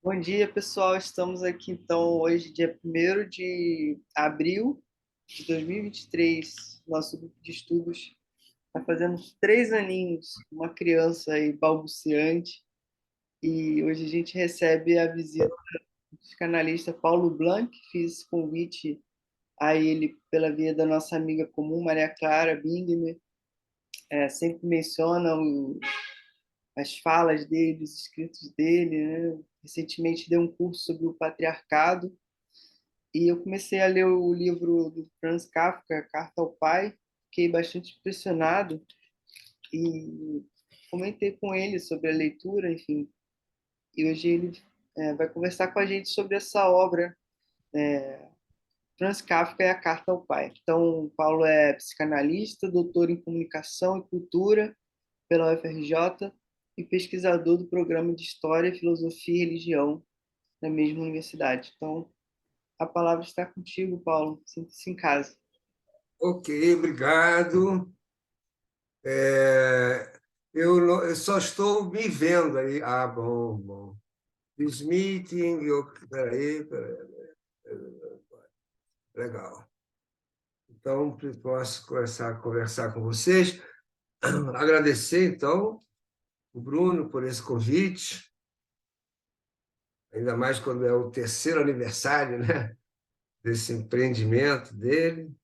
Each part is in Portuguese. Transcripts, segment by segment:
Bom dia, pessoal. Estamos aqui então hoje, dia 1º de abril de 2023. Nosso grupo de estudos está fazendo uns 3 aninhos, uma criança aí balbuciante. E hoje a gente recebe a visita do psicanalista Paulo Blanc. Fiz convite a ele pela via da nossa amiga comum, Maria Clara Bingmer. Sempre menciona as falas dele, os escritos dele, né? Recentemente deu um curso sobre o patriarcado. E eu comecei a ler o livro do Franz Kafka, Carta ao Pai. Fiquei bastante impressionado e comentei com ele sobre a leitura, enfim. E hoje ele vai conversar com a gente sobre essa obra, Franz Kafka e a Carta ao Pai. Então, o Paulo é psicanalista, doutor em comunicação e cultura pela UFRJ e pesquisador do programa de História, Filosofia e Religião na mesma universidade. Então, a palavra está contigo, Paulo. Sinta-se em casa. Ok, obrigado. Eu só estou me vendo aí. Ah, bom, bom. This meeting, peraí, legal. Então, posso começar a conversar com vocês. Agradecer, então, o Bruno por esse convite, ainda mais quando é o terceiro aniversário, né, desse empreendimento dele.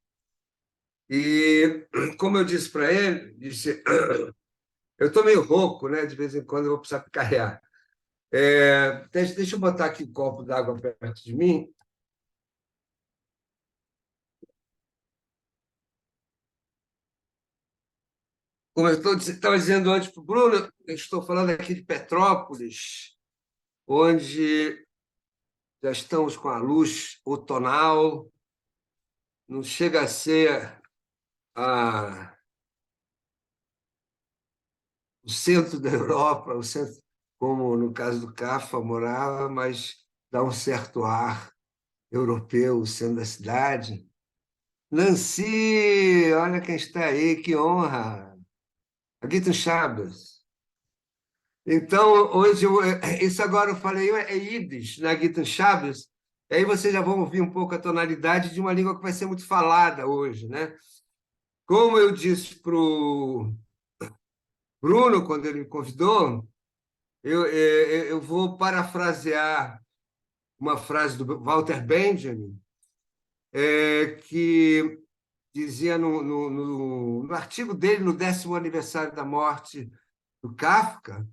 E, como eu disse para ele, eu estou meio rouco, né? De vez em quando eu vou precisar picarrear. Deixa eu botar aqui um copo d'água perto de mim. Como eu estava dizendo antes para o Bruno, eu estou falando aqui de Petrópolis, onde já estamos com a luz outonal, não chega a ser a, o centro da Europa, o centro, como no caso do Cafa morava, mas dá um certo ar europeu, o centro da cidade. Nancy, olha quem está aí, que honra! Aguito Chaves. Então, hoje, isso agora eu falei, é Yiddish, né, Aguito Chaves. E aí vocês já vão ouvir um pouco a tonalidade de uma língua que vai ser muito falada hoje, né? Como eu disse para o Bruno, quando ele me convidou, eu vou parafrasear uma frase do Walter Benjamin, que dizia no artigo dele, no 10º aniversário da morte do Kafka,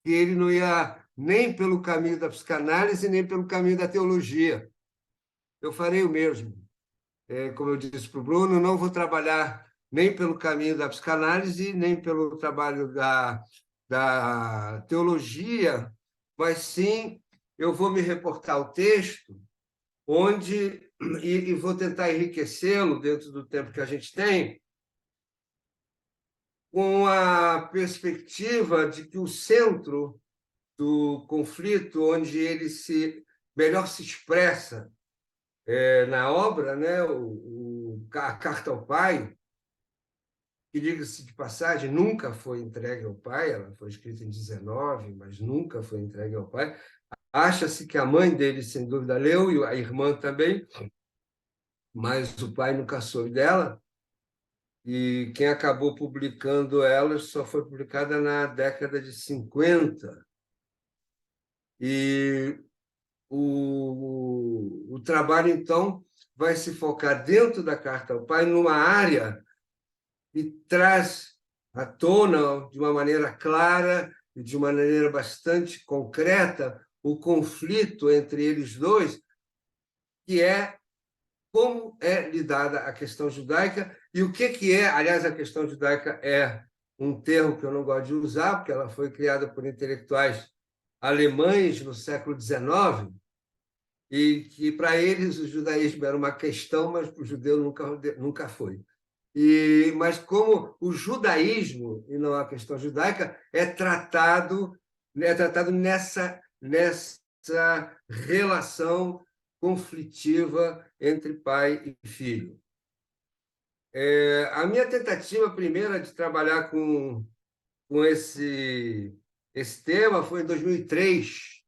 que ele não ia nem pelo caminho da psicanálise, nem pelo caminho da teologia. Eu farei o mesmo. Como eu disse para o Bruno, não vou trabalhar nem pelo caminho da psicanálise, nem pelo trabalho da teologia, mas sim eu vou me reportar ao texto, e vou tentar enriquecê-lo dentro do tempo que a gente tem, com a perspectiva de que o centro do conflito, onde ele melhor se expressa na obra, né, a Carta ao Pai, que, diga-se de passagem, nunca foi entregue ao pai, ela foi escrita em 19, mas nunca foi entregue ao pai. Acha-se que a mãe dele, sem dúvida, leu, e a irmã também, mas o pai nunca soube dela, e quem acabou publicando ela só foi publicada na década de 50. E o trabalho, então, vai se focar dentro da Carta ao Pai, numa área que traz à tona, de uma maneira clara e de uma maneira bastante concreta, o conflito entre eles dois, que é como é lidada a questão judaica e o que é, aliás, a questão judaica é um termo que eu não gosto de usar, porque ela foi criada por intelectuais alemães no século XIX, e que para eles o judaísmo era uma questão, mas para o judeu nunca foi. Mas como o judaísmo, e não a questão judaica, é tratado nessa relação conflitiva entre pai e filho. A minha tentativa primeira de trabalhar com esse tema foi em 2003,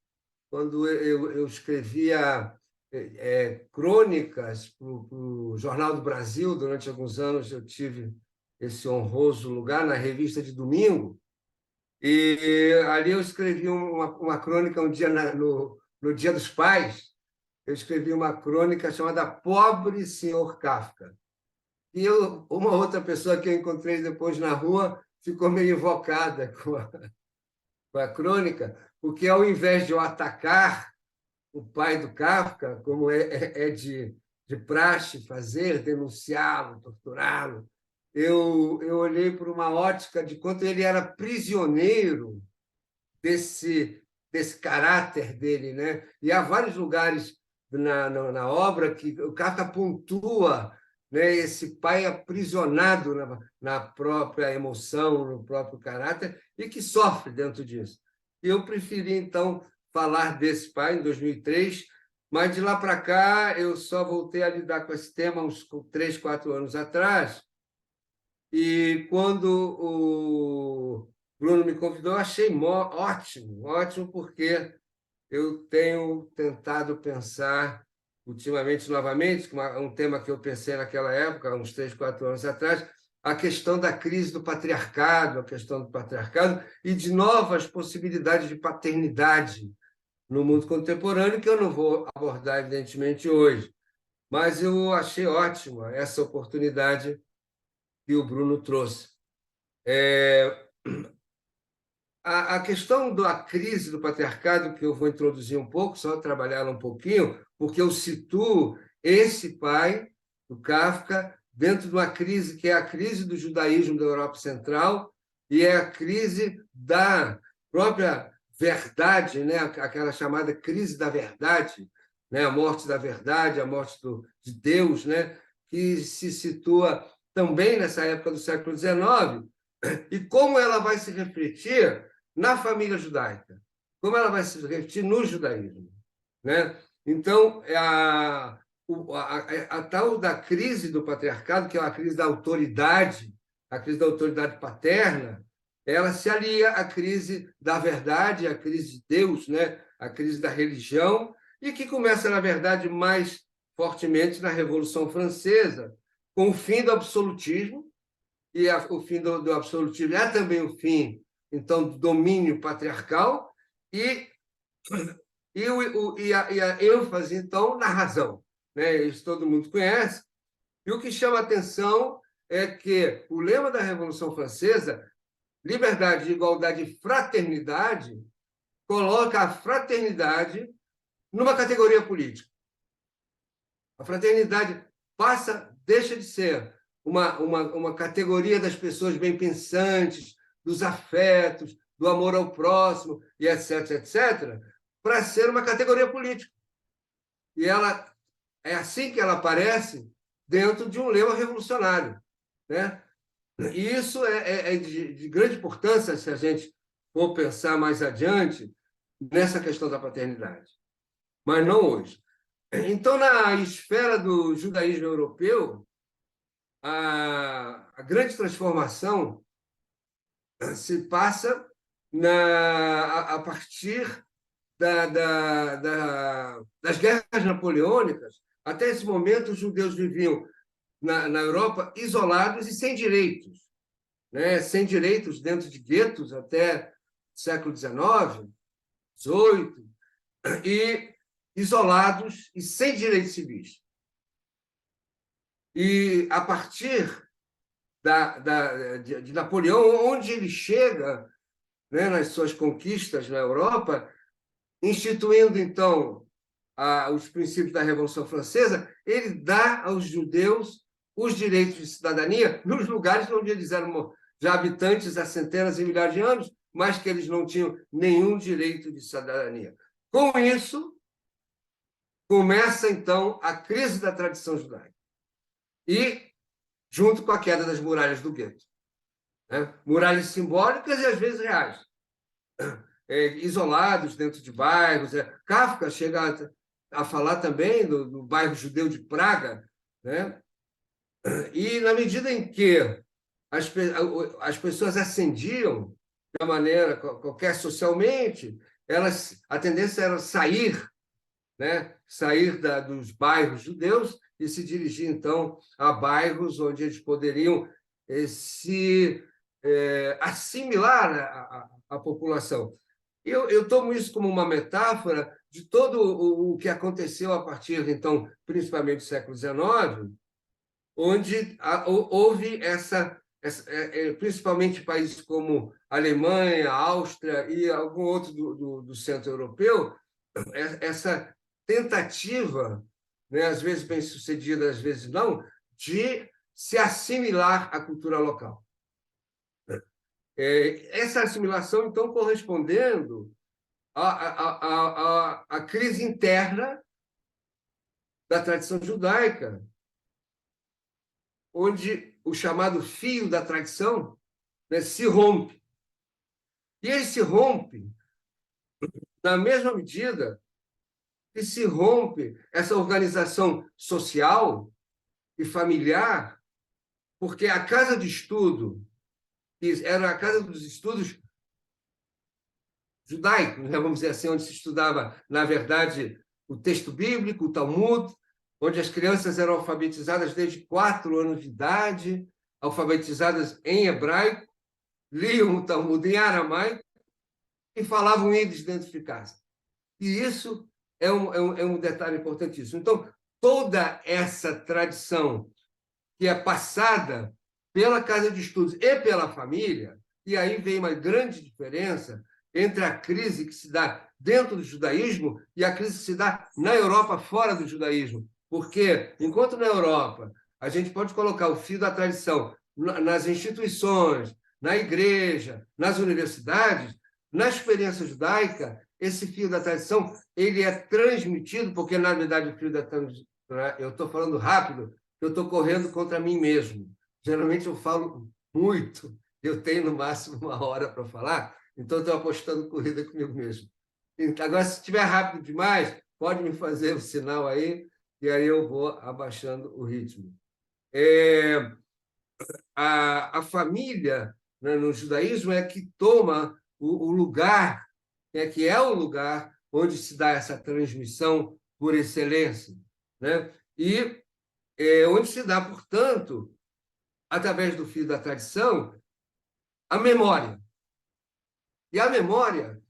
quando eu escrevia crônicas para o Jornal do Brasil. Durante alguns anos eu tive esse honroso lugar na revista de domingo, e ali eu escrevi uma crônica um dia no Dia dos Pais. Eu escrevi uma crônica chamada Pobre Senhor Kafka. E uma outra pessoa que eu encontrei depois na rua ficou meio invocada com a crônica, porque ao invés de eu atacar o pai do Kafka, como é de praxe fazer, denunciá-lo, torturá-lo, eu olhei por uma ótica de quanto ele era prisioneiro desse caráter dele, né? E há vários lugares na obra que o Kafka pontua, né, esse pai aprisionado na própria emoção, no próprio caráter, e que sofre dentro disso. E eu preferi, então, falar desse pai em 2003, mas de lá para cá eu só voltei a lidar com esse tema uns 3, 4 anos atrás, e quando o Bruno me convidou, eu achei ótimo, ótimo, porque eu tenho tentado pensar ultimamente, novamente, um tema que eu pensei naquela época, uns 3, 4 anos atrás, a questão da crise do patriarcado, a questão do patriarcado e de novas possibilidades de paternidade no mundo contemporâneo, que eu não vou abordar, evidentemente, hoje. Mas eu achei ótima essa oportunidade que o Bruno trouxe. A questão da crise do patriarcado, que eu vou introduzir um pouco, só trabalhar ela um pouquinho, porque eu situo esse pai, do Kafka, dentro de uma crise que é a crise do judaísmo da Europa Central e é a crise da própria verdade, né? Aquela chamada crise da verdade, né? A morte da verdade, a morte de Deus, né? Que se situa também nessa época do século XIX, e como ela vai se refletir na família judaica, como ela vai se refletir no judaísmo, né? Então, a tal da crise do patriarcado, que é a crise a crise da autoridade paterna, ela se alia à crise da verdade, à crise de Deus, né? A crise da religião, e que começa, na verdade, mais fortemente na Revolução Francesa, com o fim do absolutismo, e o fim do absolutismo é também o fim, então, do domínio patriarcal, e, e a ênfase, então, na razão, né? Isso todo mundo conhece. E o que chama a atenção é que o lema da Revolução Francesa, liberdade, igualdade e fraternidade, coloca a fraternidade numa categoria política. A fraternidade deixa de ser uma categoria das pessoas bem-pensantes, dos afetos, do amor ao próximo, e etc., etc., para ser uma categoria política. E ela é assim que ela aparece dentro de um lema revolucionário, né? E isso é de grande importância se a gente for pensar mais adiante nessa questão da paternidade, mas não hoje. Então, na esfera do judaísmo europeu, a grande transformação se passa a partir das guerras napoleônicas. Até esse momento, os judeus viviam na Europa isolados e sem direitos, né? Sem direitos dentro de guetos até o século XIX, XVIII, e isolados e sem direitos civis. E a partir de Napoleão, onde ele chega, né, nas suas conquistas na Europa, instituindo, então, os princípios da Revolução Francesa, ele dá aos judeus os direitos de cidadania nos lugares onde eles eram já habitantes há centenas e milhares de anos, mas que eles não tinham nenhum direito de cidadania. Com isso, começa, então, a crise da tradição judaica. E junto com a queda das muralhas do gueto, né? Muralhas simbólicas e, às vezes, reais. Isolados dentro de bairros. Kafka chega a falar também do bairro judeu de Praga, né? E, na medida em que as pessoas ascendiam de uma maneira qualquer socialmente, a tendência era sair, né? Sair dos bairros judeus e se dirigir, então, a bairros onde eles poderiam se assimilar à população. Eu tomo isso como uma metáfora de todo o que aconteceu a partir, então, principalmente do século XIX, onde houve principalmente países como Alemanha, Áustria e algum outro do centro europeu, essa tentativa, né, às vezes bem-sucedida, às vezes não, de se assimilar à cultura local. Essa assimilação, então, correspondendo à crise interna da tradição judaica, onde o chamado fio da tradição, né, se rompe. E ele se rompe na mesma medida que se rompe essa organização social e familiar, porque a casa de estudo, que era a casa dos estudos judaicos, né, vamos dizer assim, onde se estudava, na verdade, o texto bíblico, o Talmud, onde as crianças eram alfabetizadas desde 4 anos de idade, alfabetizadas em hebraico, liam o Talmud em aramaico e falavam ídis dentro de casa. E isso é um detalhe importantíssimo. Então, toda essa tradição que é passada pela casa de estudos e pela família, e aí vem uma grande diferença entre a crise que se dá dentro do judaísmo e a crise que se dá na Europa fora do judaísmo. Porque, enquanto na Europa a gente pode colocar o fio da tradição nas instituições, na igreja, nas universidades, na experiência judaica, esse fio da tradição ele é transmitido, porque, na verdade, o fio da tradição, eu estou falando rápido, eu estou correndo contra mim mesmo. Geralmente eu falo muito, eu tenho no máximo 1 hora para falar, então estou apostando corrida comigo mesmo. Agora, se estiver rápido demais, pode me fazer o sinal aí, e aí eu vou abaixando o ritmo. A família, né, no judaísmo é que toma o lugar, que é o lugar onde se dá essa transmissão por excelência, né? E onde se dá, portanto, através do fio da tradição, a memória. E a memória,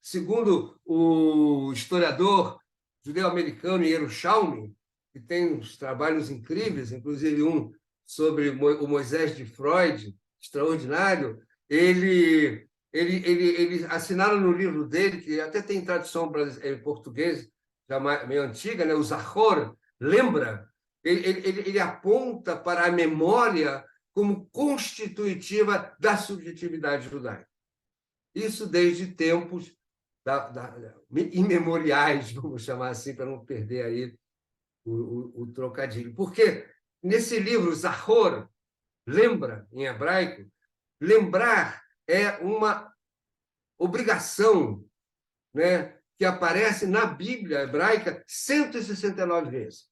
segundo o historiador judeu-americano Yerushalmi, que tem uns trabalhos incríveis, inclusive um sobre o Moisés de Freud, extraordinário, ele assinaram no livro dele, que até tem tradução em português, já meio antiga, né? O Zachor, lembra? Ele aponta para a memória como constitutiva da subjetividade judaica. Isso desde tempos imemoriais, vamos chamar assim, para não perder aí o trocadilho. Porque nesse livro, Zachor, lembra, em hebraico, lembrar é uma obrigação, né, que aparece na Bíblia hebraica 169 vezes.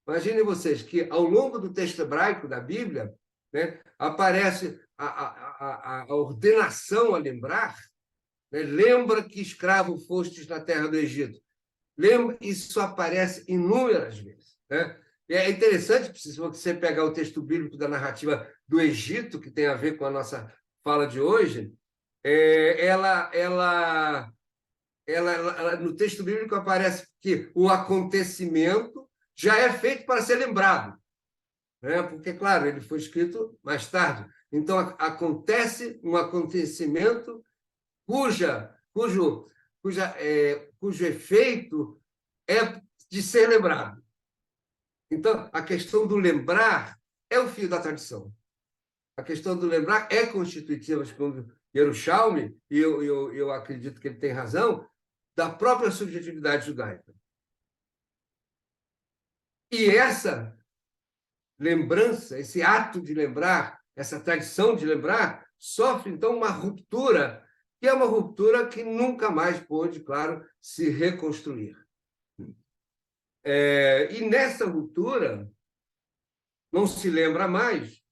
Imaginem vocês que, ao longo do texto hebraico da Bíblia, né, aparece a ordenação a lembrar, né? Lembra que escravo fostes na terra do Egito. Lembra, isso aparece inúmeras vezes, né? E é interessante, se você pegar o texto bíblico da narrativa do Egito, que tem a ver com a nossa fala de hoje, no texto bíblico aparece que o acontecimento já é feito para ser lembrado, né? Porque, claro, ele foi escrito mais tarde. Então, acontece um acontecimento cujo efeito é de ser lembrado. Então, a questão do lembrar é o fio da tradição. A questão do lembrar é constitutiva, segundo Yerushalmi, e eu acredito que ele tem razão, da própria subjetividade judaica. E essa lembrança, esse ato de lembrar, essa tradição de lembrar, sofre, então, uma ruptura, que é uma ruptura que nunca mais pôde, claro, se reconstruir. E nessa ruptura, não se lembra mais,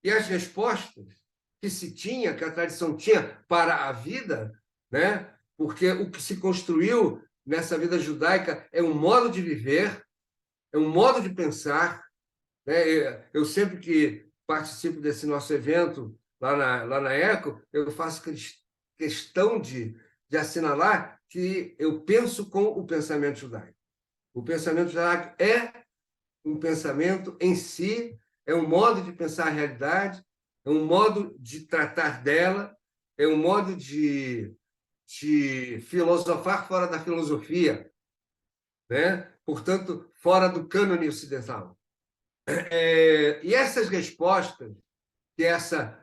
e as respostas que se tinha, que a tradição tinha para a vida, né? porque o que se construiu nessa vida judaica é um modo de viver, é um modo de pensar, né? Eu sempre que participo desse nosso evento lá na ECO, eu faço questão de assinalar que eu penso com o pensamento judaico. O pensamento judaico é um pensamento em si, é um modo de pensar a realidade, é um modo de tratar dela, é um modo de filosofar fora da filosofia, né? Portanto, fora do cânone ocidental. E essas respostas que essa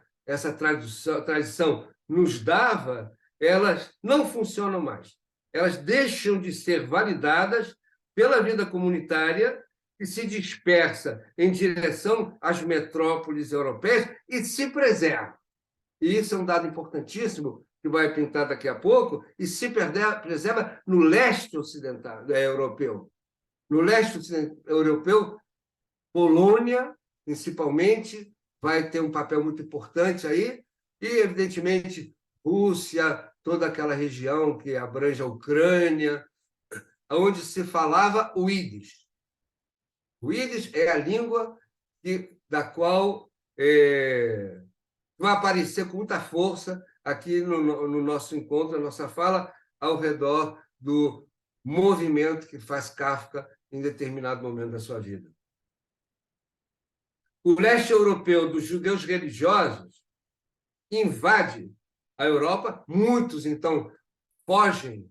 tradição nos dava, elas não funcionam mais. Elas deixam de ser validadas pela vida comunitária que se dispersa em direção às metrópoles europeias e se preserva. E isso é um dado importantíssimo que vai pintar daqui a pouco, e se preserva no leste ocidental europeu. No leste europeu, Polônia, principalmente, vai ter um papel muito importante aí, e, evidentemente, Rússia, toda aquela região que abrange a Ucrânia, onde se falava o Yiddish. O Yiddish é a língua da qual vai aparecer com muita força aqui no nosso encontro, na nossa fala, ao redor do movimento que faz Kafka em determinado momento da sua vida. O leste europeu dos judeus religiosos invade a Europa, muitos, então, fogem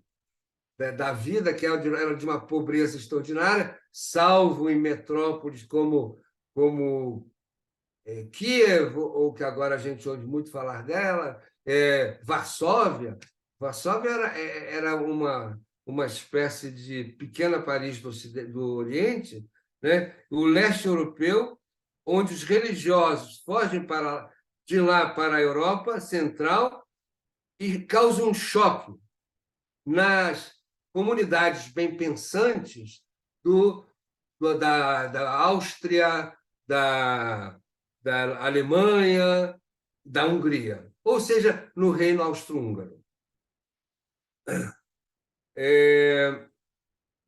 da vida, que era de uma pobreza extraordinária, salvo em metrópoles como Kiev, ou que agora a gente ouve muito falar dela, Varsóvia. Varsóvia era uma espécie de pequena Paris do Oriente, né? O leste europeu, onde os religiosos fogem de lá para a Europa Central e causam um choque nas comunidades bem pensantes da Áustria, da Alemanha, da Hungria, ou seja, no Reino Austro-Húngaro.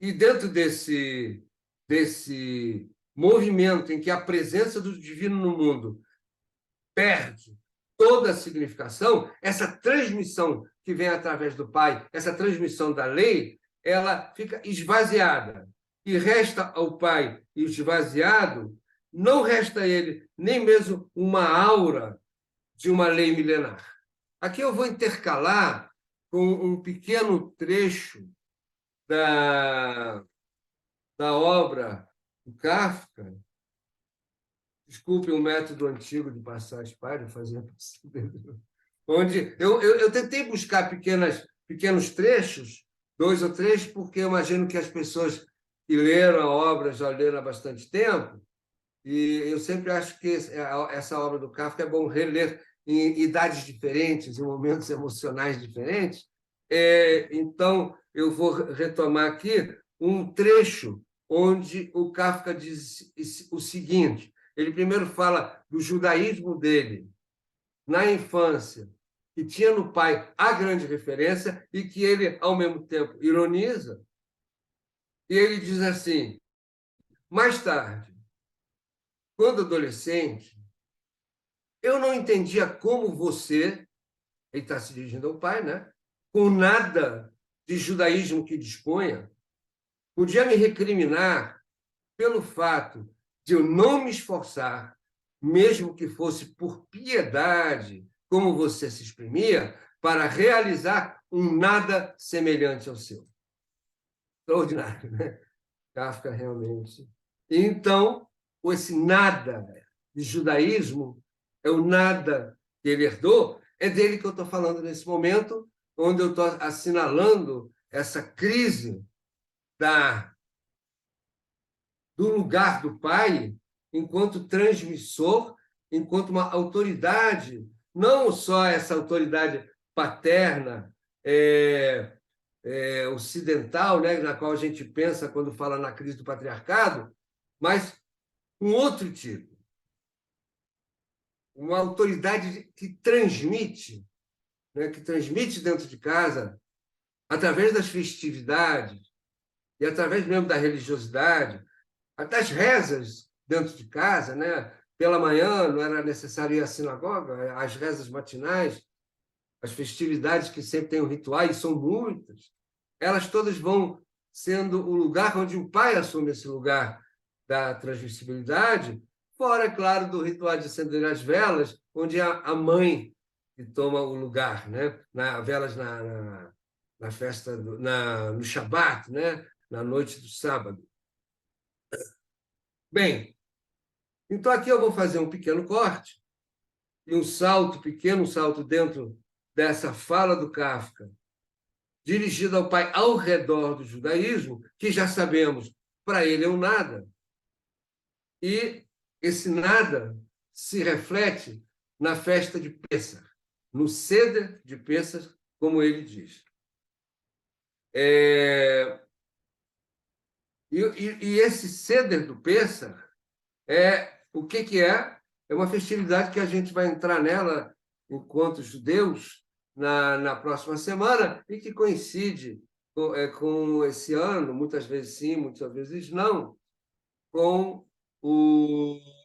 E dentro desse movimento em que a presença do divino no mundo perde toda a significação, essa transmissão que vem através do Pai, essa transmissão da lei, ela fica esvaziada. E resta ao Pai esvaziado, não resta a ele nem mesmo uma aura de uma lei milenar. Aqui eu vou intercalar com um pequeno trecho da obra do Kafka. Desculpe o método antigo de passar a espada, fazer onde eu tentei buscar pequenos trechos, 2 ou 3, porque eu imagino que as pessoas que leram a obra já leram há bastante tempo, e eu sempre acho que essa obra do Kafka é bom reler em idades diferentes, em momentos emocionais diferentes. Então, eu vou retomar aqui um trecho onde o Kafka diz o seguinte: ele primeiro fala do judaísmo dele na infância, que tinha no pai a grande referência e que ele, ao mesmo tempo, ironiza. E ele diz assim: mais tarde, quando adolescente, eu não entendia como você, ele está se dirigindo ao pai, né? Com nada de judaísmo que disponha, podia me recriminar pelo fato de eu não me esforçar, mesmo que fosse por piedade, como você se exprimia, para realizar um nada semelhante ao seu. Extraordinário, né? Kafka realmente. Então, esse nada de judaísmo é o nada que ele herdou, é dele que eu estou falando nesse momento, onde eu estou assinalando essa crise do lugar do pai enquanto transmissor, enquanto uma autoridade, não só essa autoridade paterna, ocidental, né, na qual a gente pensa quando fala na crise do patriarcado, mas um outro tipo. Uma autoridade que transmite, né, que transmite dentro de casa através das festividades e através mesmo da religiosidade, até as rezas dentro de casa, né? Pela manhã não era necessário ir à sinagoga, as rezas matinais, as festividades que sempre têm um ritual, e são muitas, elas todas vão sendo o lugar onde o pai assume esse lugar da transmissibilidade, fora, é claro, do ritual de acender as velas, onde é a mãe que toma o lugar, né? Velas na festa, no Shabat, né? Na noite do sábado. Bem, então aqui eu vou fazer um pequeno corte e um salto pequeno, um salto dentro dessa fala do Kafka, dirigida ao pai ao redor do judaísmo, que já sabemos, para ele é um nada. E esse nada se reflete na festa de Pêssar, no Seder de Pêssar, como ele diz. E esse Seder do Pêssar o que é? É uma festividade que a gente vai entrar nela, enquanto judeus, na próxima semana, e que coincide com esse ano, muitas vezes sim, muitas vezes não, com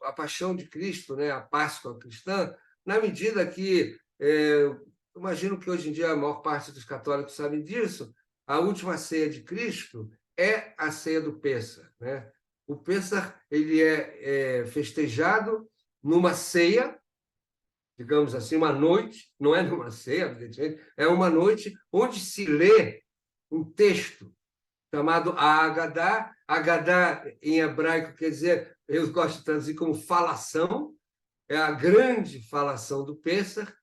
a paixão de Cristo, né? A Páscoa cristã, na medida que, imagino que hoje em dia a maior parte dos católicos sabem disso, a última ceia de Cristo é a ceia do Pêssar, né? O Pêssar ele é festejado numa ceia, digamos assim, uma noite, não é numa ceia, evidentemente, é uma noite onde se lê um texto chamado Agadá. Agadá, em hebraico, quer dizer, eu gosto de traduzir como falação, é a grande falação do Pêssar.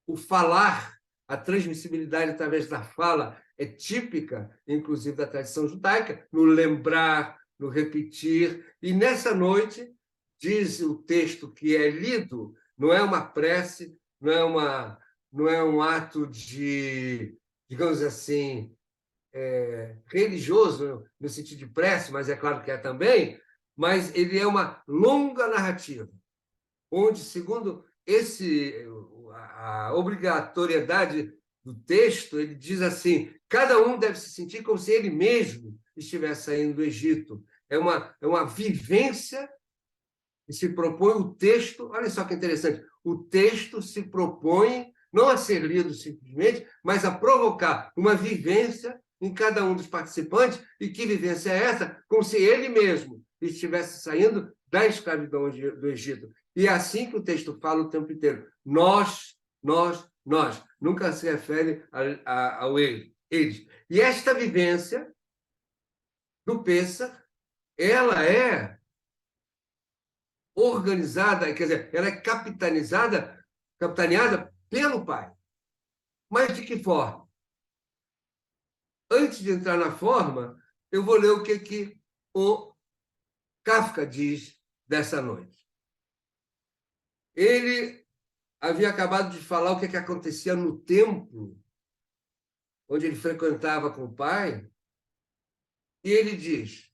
O falar, a transmissibilidade através da fala é típica, inclusive, da tradição judaica, no lembrar, no repetir. E nessa noite, diz o texto que é lido, não é uma prece, não é um ato de, digamos assim, religioso, no sentido de prece, mas é claro que é também, mas ele é uma longa narrativa, onde, segundo a obrigatoriedade do texto, ele diz assim: cada um deve se sentir como se ele mesmo estivesse saindo do Egito. É uma vivência que se propõe o texto. Olha só que interessante: o texto se propõe não a ser lido simplesmente, mas a provocar uma vivência em cada um dos participantes. E que vivência é essa? Como se ele mesmo estivesse saindo da escravidão do Egito. E é assim que o texto fala o tempo inteiro. Nós, nós, nós. Nunca se refere ao eles. E esta vivência do Pêssar, ela é organizada, quer dizer, ela é capitaneada pelo pai. Mas de que forma? Antes de entrar na forma, eu vou ler o que o Kafka diz dessa noite. Ele havia acabado de falar o que acontecia no templo, onde ele frequentava com o pai, e ele diz,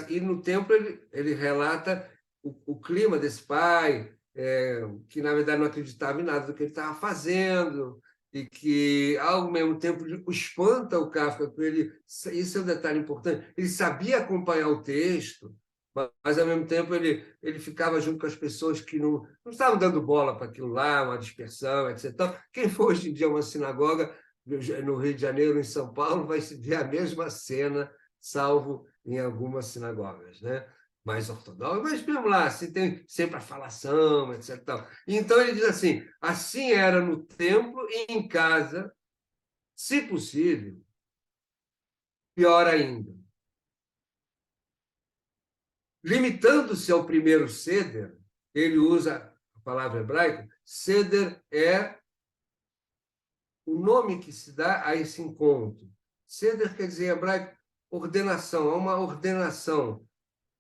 e no templo ele relata o clima desse pai, que na verdade não acreditava em nada do que ele estava fazendo, e que, ao mesmo tempo, espanta o Kafka com ele. Isso é um detalhe importante. Ele sabia acompanhar o texto, mas, ao mesmo tempo, ele ficava junto com as pessoas que não estavam dando bola para aquilo lá, uma dispersão, etc. Então, quem for hoje em dia a uma sinagoga no Rio de Janeiro, em São Paulo, vai se ver a mesma cena, salvo em algumas sinagogas, né? Mais ortodoxas, mas mesmo lá, assim, tem sempre a falação, etc. Então, ele diz assim era no templo e em casa, se possível, pior ainda. Limitando-se ao primeiro ceder, ele usa a palavra hebraica, ceder é o nome que se dá a esse encontro. Ceder quer dizer em hebraico ordenação, é uma ordenação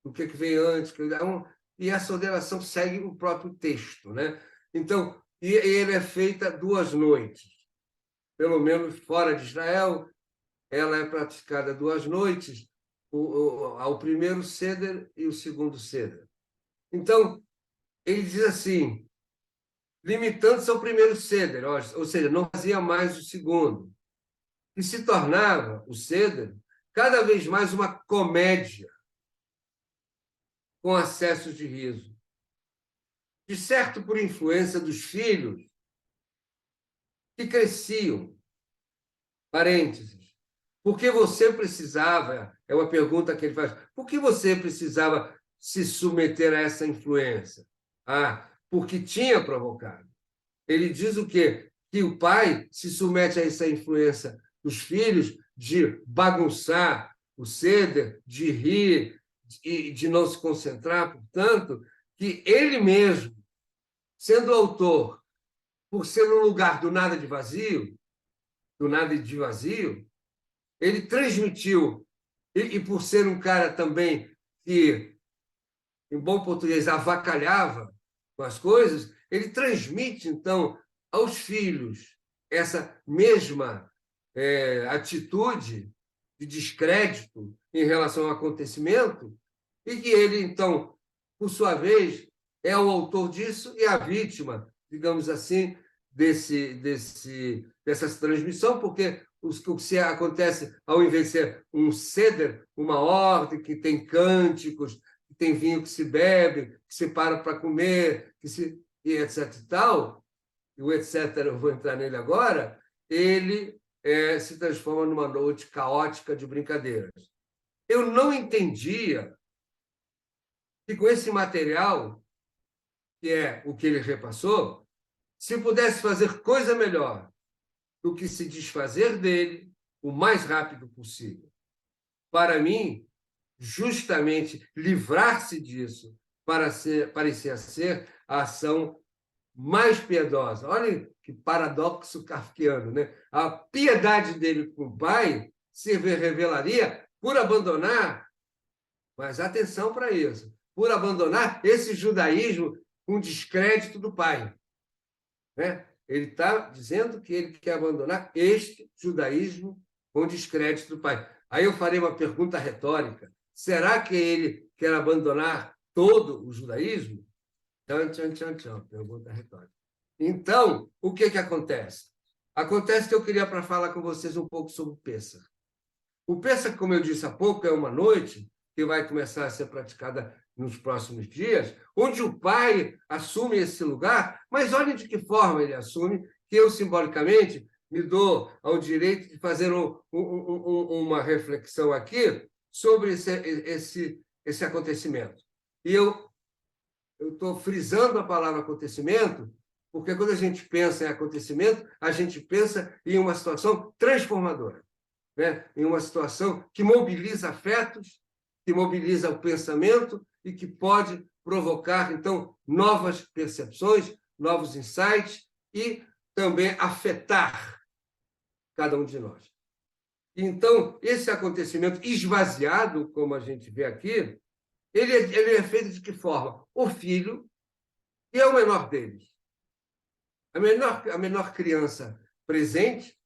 do que vem antes, e essa ordenação segue o próprio texto, né? Então, e ele é feita 2 noites, pelo menos fora de Israel, ela é praticada 2 noites, ao primeiro ceder e o segundo ceder. Então, ele diz assim, limitando-se ao primeiro ceder, ou seja, não fazia mais o segundo. que se tornava, o Ceder, cada vez mais uma comédia com acessos de riso. De certo, por influência dos filhos que cresciam. Parênteses. Por que você precisava, é uma pergunta que ele faz, por que você precisava se submeter a essa influência? Porque tinha provocado. Ele diz o quê? Que o pai se submete a essa influência dos filhos de bagunçar o ceder, de rir e de não se concentrar, portanto, que ele mesmo, sendo autor, por ser um lugar do nada de vazio, do nada de vazio, ele transmitiu, e por ser um cara também que, em bom português, avacalhava com as coisas, ele transmite, então, aos filhos essa mesma atitude de descrédito em relação ao acontecimento, e que ele, então, por sua vez, é o autor disso e a vítima, digamos assim, dessa transmissão, porque o que acontece ao invés de ser um ceder, uma ordem que tem cânticos, que tem vinho que se bebe, que se para comer, e etc. e tal, e o etc. eu vou entrar nele agora, ele se transforma numa noite caótica de brincadeiras. Eu não entendia que com esse material, que é o que ele repassou, se pudesse fazer coisa melhor do que se desfazer dele o mais rápido possível. Para mim, justamente livrar-se disso parecia ser a ação mais piedosa. Olha que paradoxo kafkiano, né? A piedade dele com o pai se revelaria por abandonar, mas atenção para isso, por abandonar esse judaísmo com descrédito do pai. Né? Ele está dizendo que ele quer abandonar este judaísmo com descrédito do pai. Aí eu farei uma pergunta retórica. Será que ele quer abandonar todo o judaísmo? Tchan, pergunta retórica. Então, o que acontece? Acontece que eu queria para falar com vocês um pouco sobre o Pêssar. O Pêssar, como eu disse há pouco, é uma noite que vai começar a ser praticada nos próximos dias, onde o pai assume esse lugar, mas olhem de que forma ele assume, que eu, simbolicamente, me dou ao direito de fazer uma reflexão aqui sobre esse acontecimento. E eu estou frisando a palavra acontecimento, porque quando a gente pensa em acontecimento, a gente pensa em uma situação transformadora, né? Em uma situação que mobiliza afetos, que mobiliza o pensamento e que pode provocar, então, novas percepções, novos insights e também afetar cada um de nós. Então, esse acontecimento esvaziado, como a gente vê aqui, ele é feito de que forma? O filho, que é o menor deles, a menor criança presente,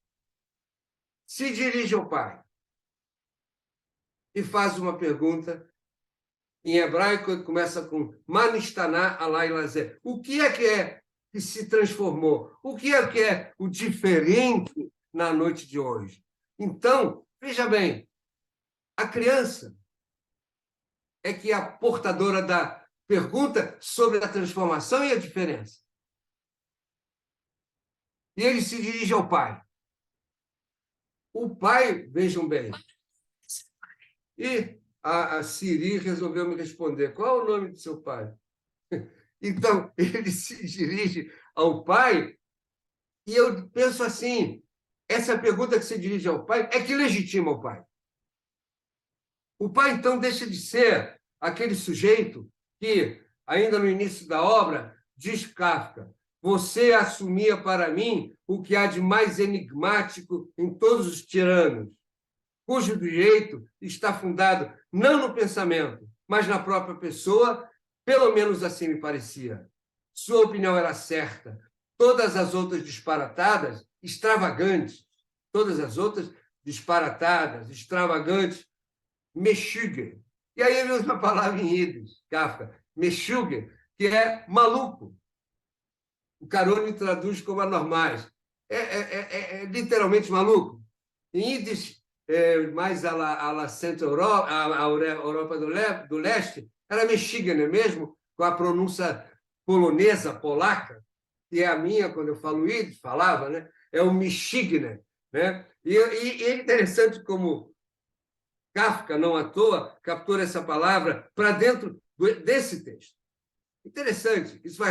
se dirige ao pai e faz uma pergunta em hebraico, que começa com Manistaná alai lazé. O que que se transformou? O que é o diferente na noite de hoje? Então, veja bem, a criança é que é a portadora da pergunta sobre a transformação e a diferença. E ele se dirige ao pai. O pai, vejam bem, e a Siri resolveu me responder. Qual é o nome do seu pai? Então, ele se dirige ao pai e eu penso assim, essa pergunta que se dirige ao pai é que legitima o pai. O pai, então, deixa de ser aquele sujeito que, ainda no início da obra, diz Kafka, você assumia para mim o que há de mais enigmático em todos os tiranos, cujo direito está fundado não no pensamento, mas na própria pessoa, pelo menos assim me parecia. Sua opinião era certa. Todas as outras disparatadas, extravagantes, todas as outras disparatadas, extravagantes, mexuger. E aí ele usa uma palavra em Yiddish, Kafka, mexuger, que é maluco. O Carone traduz como anormais. É literalmente maluco. Em Yiddish, mais à la Centro-Europa, Europa do Leste, era Mexigane mesmo, com a pronúncia polonesa, polaca, que é a minha, quando eu falo Yiddish, falava, né? É o Michigne, né? E é interessante como Kafka, não à toa, captura essa palavra para dentro desse texto. Interessante. Isso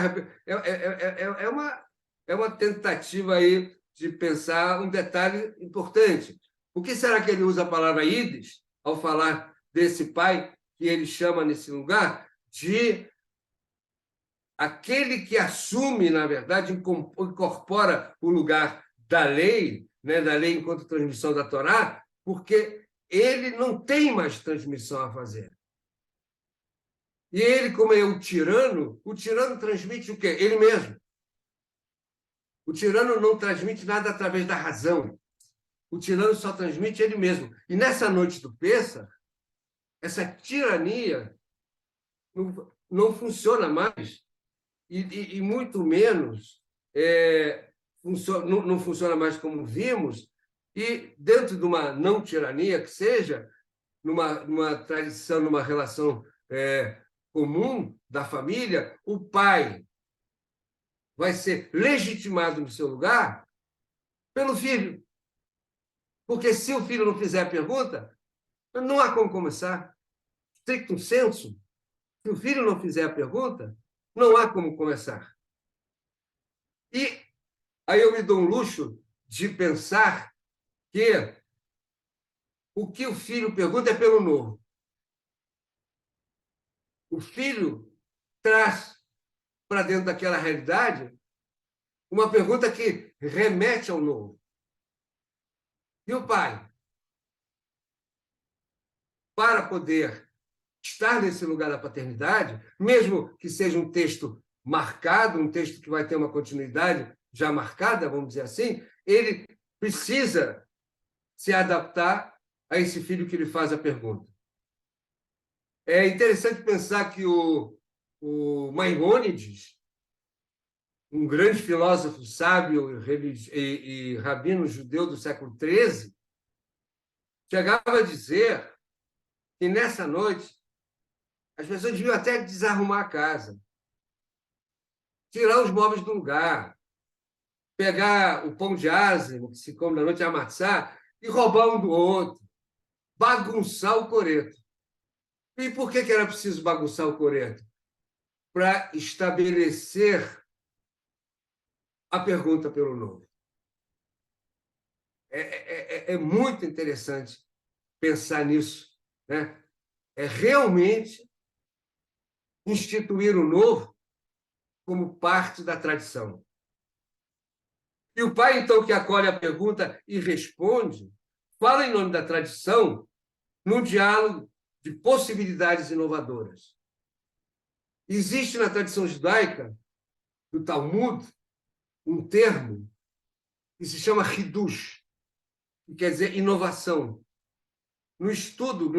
é uma tentativa aí de pensar um detalhe importante. Por que será que ele usa a palavra Yiddish ao falar desse pai que ele chama nesse lugar de aquele que assume, na verdade, incorpora o lugar da lei, né, da lei enquanto transmissão da Torá, porque ele não tem mais transmissão a fazer. E ele, como é o tirano transmite o quê? Ele mesmo. O tirano não transmite nada através da razão. O tirano só transmite ele mesmo. E nessa noite do Pêssar, essa tirania não funciona mais. E muito menos não funciona mais como vimos. E dentro de uma não tirania que seja, numa tradição, numa relação comum da família, o pai vai ser legitimado no seu lugar pelo filho. Porque se o filho não fizer a pergunta, não há como começar. Stricto sensu, se o filho não fizer a pergunta, não há como começar. E aí eu me dou um luxo de pensar que o que o filho pergunta é pelo novo. O filho traz para dentro daquela realidade uma pergunta que remete ao novo. E o pai, para poder estar nesse lugar da paternidade, mesmo que seja um texto marcado, um texto que vai ter uma continuidade já marcada, vamos dizer assim, ele precisa se adaptar a esse filho que lhe faz a pergunta. É interessante pensar que o Maimônides, um grande filósofo sábio e rabino judeu do século XIII, chegava a dizer que nessa noite as pessoas deviam até desarrumar a casa, tirar os móveis do lugar, pegar o pão de ázimo que se come na noite, amassar e roubar um do outro, bagunçar o coreto. E por que era preciso bagunçar o coreto? Para estabelecer a pergunta pelo novo. É muito interessante pensar nisso, né? É realmente instituir o novo como parte da tradição. E o pai, então, que acolhe a pergunta e responde, fala em nome da tradição num diálogo de possibilidades inovadoras. Existe na tradição judaica, do Talmud, um termo que se chama Hidush, que quer dizer inovação. No estudo,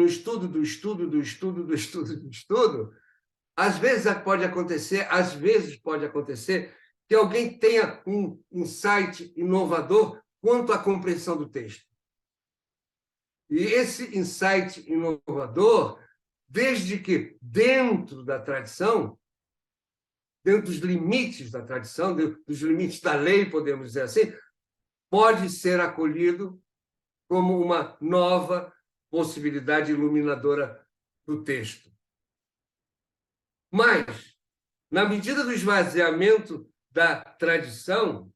às vezes pode acontecer que alguém tenha um insight inovador quanto à compreensão do texto. E esse insight inovador, desde que dentro da tradição, dentro dos limites da tradição, dos limites da lei, podemos dizer assim, pode ser acolhido como uma nova possibilidade iluminadora do texto. Mas, na medida do esvaziamento da tradição,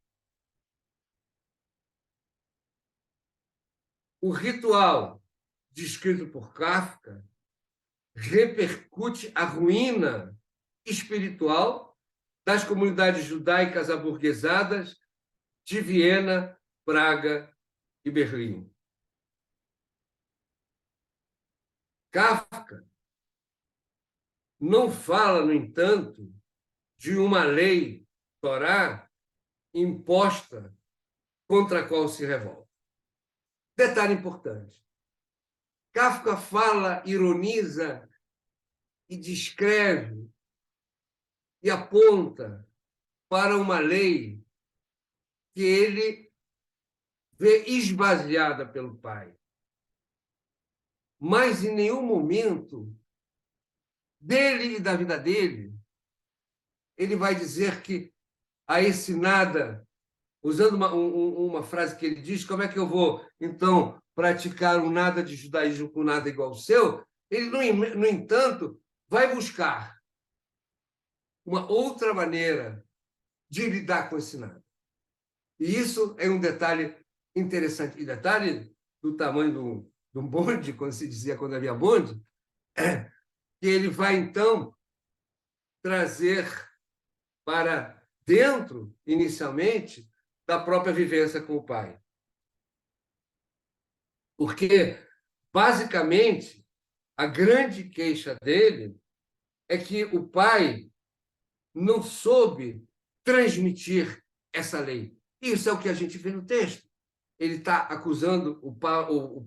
o ritual descrito por Kafka repercute a ruína espiritual das comunidades judaicas aburguesadas de Viena, Praga e Berlim. Kafka não fala, no entanto, de uma lei, Torá, imposta contra a qual se revolta. Detalhe importante. Kafka fala, ironiza e descreve e aponta para uma lei que ele vê esvaziada pelo Pai. Mas em nenhum momento dele e da vida dele, ele vai dizer que a esse nada, usando uma frase que ele diz, como é que eu vou, então, praticar um nada de judaísmo com nada igual ao seu? Ele, no entanto, vai buscar uma outra maneira de lidar com esse nada. E isso é um detalhe interessante. E detalhe do tamanho do bonde, quando se dizia quando havia bonde, é que ele vai, então, trazer para dentro, inicialmente, da própria vivência com o pai. Porque, basicamente, a grande queixa dele é que o pai não soube transmitir essa lei. Isso é o que a gente vê no texto. Ele está acusando o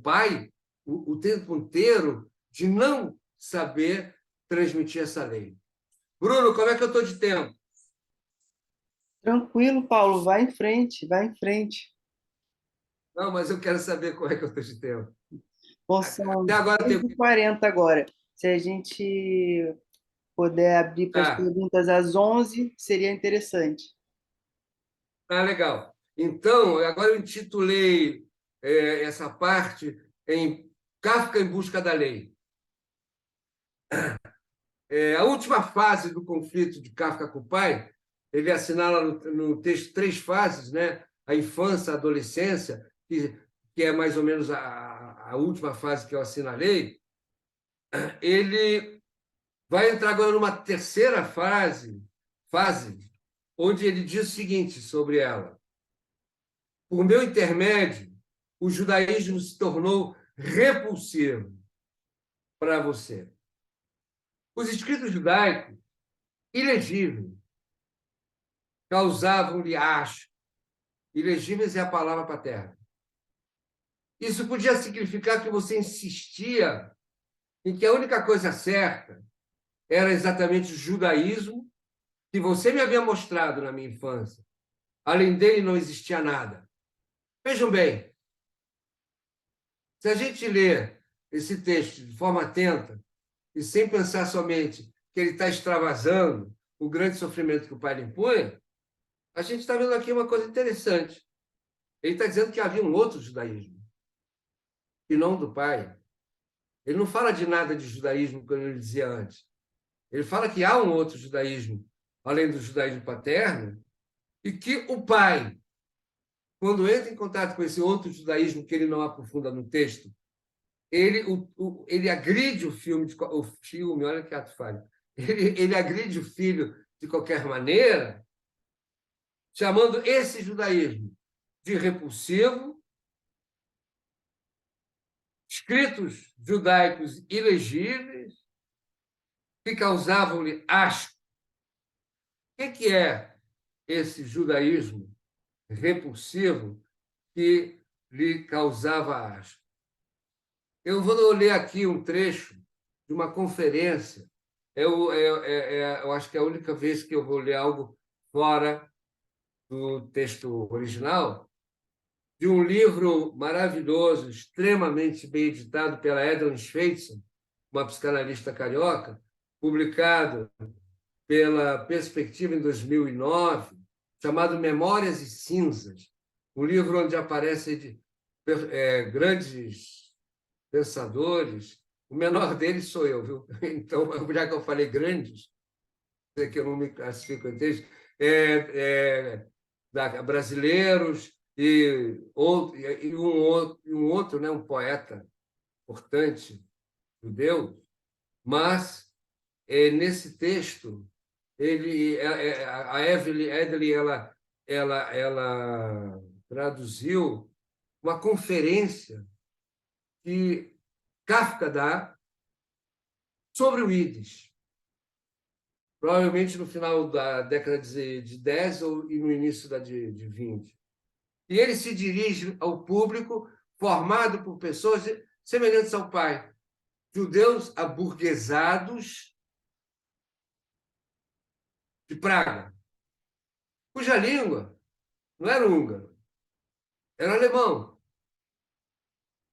pai o tempo inteiro de não saber transmitir essa lei. Bruno, como é que eu estou de tempo? Tranquilo, Paulo, vai em frente, vai em frente. Não, mas eu quero saber como é que eu estou de tempo. Bom, Até são agora tem. 10h40 agora. Se a gente puder abrir para as Ah, perguntas às 11, seria interessante. legal. Então, agora eu intitulei essa parte em Kafka em Busca da Lei. A última fase do conflito de Kafka com o pai, ele assinala no texto três fases, né? A infância, a adolescência, que é mais ou menos a última fase que eu assinalei. Ele vai entrar agora numa terceira fase, onde ele diz o seguinte sobre ela: por meu intermédio, o judaísmo se tornou repulsivo para você. Os escritos judaicos, ilegíveis, causavam-lhe asco. Ilegíveis é a palavra paterna. Isso podia significar que você insistia em que a única coisa certa era exatamente o judaísmo que você me havia mostrado na minha infância. Além dele, não existia nada. Vejam bem, se a gente lê esse texto de forma atenta e sem pensar somente que ele está extravasando o grande sofrimento que o pai lhe impõe, a gente está vendo aqui uma coisa interessante. Ele está dizendo que havia um outro judaísmo, e não do pai. Ele não fala de nada de judaísmo, como ele dizia antes. Ele fala que há um outro judaísmo, além do judaísmo paterno, e que o pai, quando entra em contato com esse outro judaísmo que ele não aprofunda no texto, ele agride o filme, olha que ato falho, ele agride o filho de qualquer maneira, chamando esse judaísmo de repulsivo, escritos judaicos ilegíveis, que causavam-lhe asco. O que é esse judaísmo repulsivo que lhe causava asco? Eu vou ler aqui um trecho de uma conferência. Eu acho que é a única vez que eu vou ler algo fora do texto original, de um livro maravilhoso, extremamente bem editado pela Edelyn Schweitzer, uma psicanalista carioca, publicado pela Perspectiva em 2009, chamado Memórias e Cinzas, um livro onde aparecem grandes pensadores. O menor deles sou eu, viu? Então, já que eu falei grandes, que eu não me classifico em texto, brasileiros um outro, né, um poeta importante judeu, mas nesse texto a Evelyn ela traduziu uma conferência que Kafka dá sobre o Yiddish, provavelmente no final da década de 10 e no início de 20. E ele se dirige ao público formado por pessoas semelhantes ao pai, judeus aburguesados de Praga, cuja língua não era húngaro, era alemão.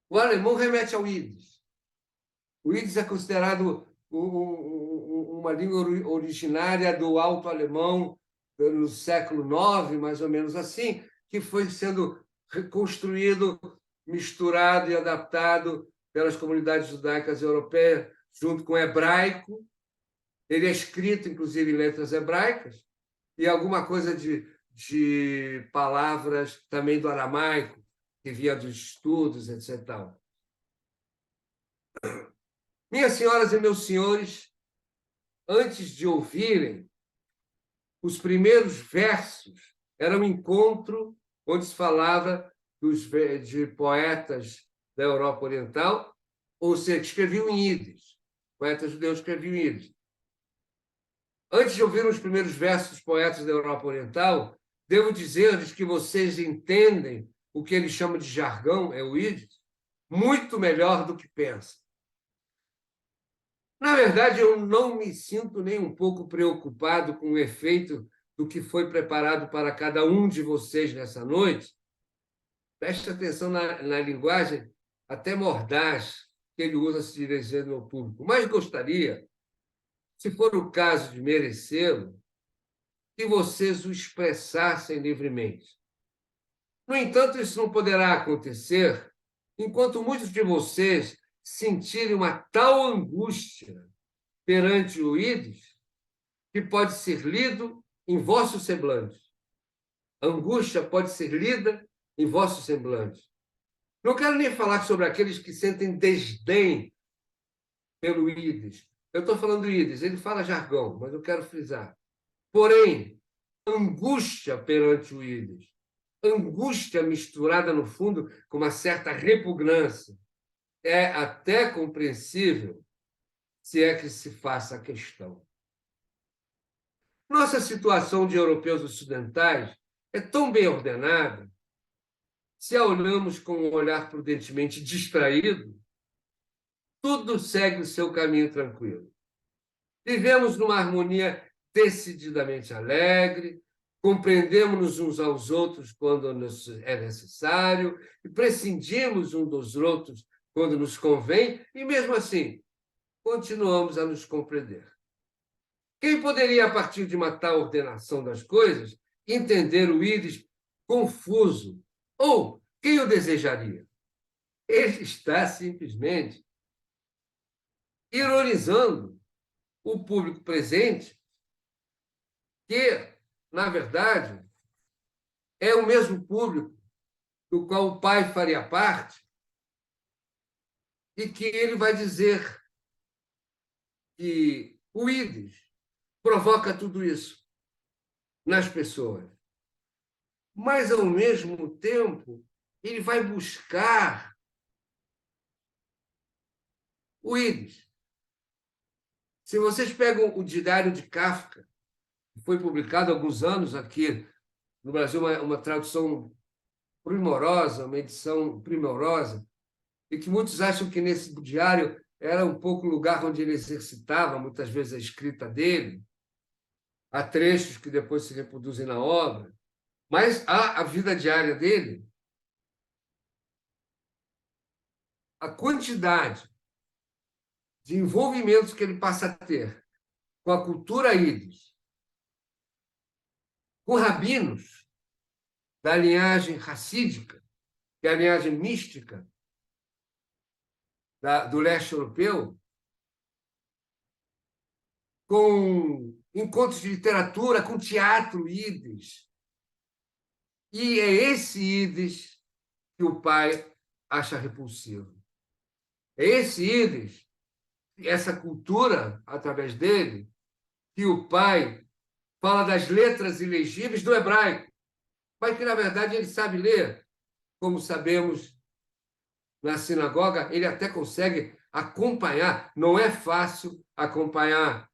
O alemão remete ao ídis. O ídis é considerado uma língua originária do alto alemão no século IX, mais ou menos assim, que foi sendo reconstruído, misturado e adaptado pelas comunidades judaicas europeias, junto com o hebraico. Ele é escrito, inclusive, em letras hebraicas, e alguma coisa de palavras também do aramaico, que via dos estudos, etc. Minhas senhoras e meus senhores, antes de ouvirem os primeiros versos, era um encontro onde se falava de poetas da Europa Oriental, ou seja, que escreviam em ídis. Poetas judeus escreviam em ídis. Antes de ouvir os primeiros versos dos poetas da Europa Oriental, devo dizer-lhes que vocês entendem o que eles chamam de jargão, é o ídis, muito melhor do que pensam. Na verdade, eu não me sinto nem um pouco preocupado com o efeito do que foi preparado para cada um de vocês nessa noite. Preste atenção na linguagem até mordaz que ele usa se dirigindo ao público. Mas gostaria, se for o caso de merecê-lo, que vocês o expressassem livremente. No entanto, isso não poderá acontecer enquanto muitos de vocês sentirem uma tal angústia perante o ídis que pode ser lido em vosso semblante. A angústia pode ser lida em vosso semblante. Não quero nem falar sobre aqueles que sentem desdém pelo ídis. Eu estou falando ídis, ele fala jargão, mas eu quero frisar. Porém, angústia perante o ídis, angústia misturada, no fundo, com uma certa repugnância, é até compreensível, se é que se faça a questão. Nossa situação de europeus ocidentais é tão bem ordenada, se a olhamos com um olhar prudentemente distraído, tudo segue o seu caminho tranquilo. Vivemos numa harmonia decididamente alegre, compreendemos uns aos outros quando é necessário e prescindimos uns dos outros quando nos convém, e mesmo assim, continuamos a nos compreender. Quem poderia, a partir de uma tal ordenação das coisas, entender o ídis confuso? Ou quem o desejaria? Ele está simplesmente ironizando o público presente, que, na verdade, é o mesmo público do qual o pai faria parte, e que ele vai dizer que o ídis provoca tudo isso nas pessoas. Mas, ao mesmo tempo, ele vai buscar o ídis. Se vocês pegam o Diário de Kafka, que foi publicado há alguns anos aqui no Brasil, uma tradução primorosa, uma edição primorosa, e que muitos acham que nesse diário era um pouco o lugar onde ele exercitava, muitas vezes, a escrita dele. Há trechos que depois se reproduzem na obra, mas há a vida diária dele. A quantidade de envolvimentos que ele passa a ter com a cultura ídis, com rabinos da linhagem racídica, que é a linhagem mística do leste europeu, com encontros de literatura, com teatro ídis. E é esse ídis que o pai acha repulsivo. É esse ídis, essa cultura, através dele, que o pai fala das letras ilegíveis do hebraico, mas que, na verdade, ele sabe ler. Como sabemos, na sinagoga, ele até consegue acompanhar. Não é fácil acompanhar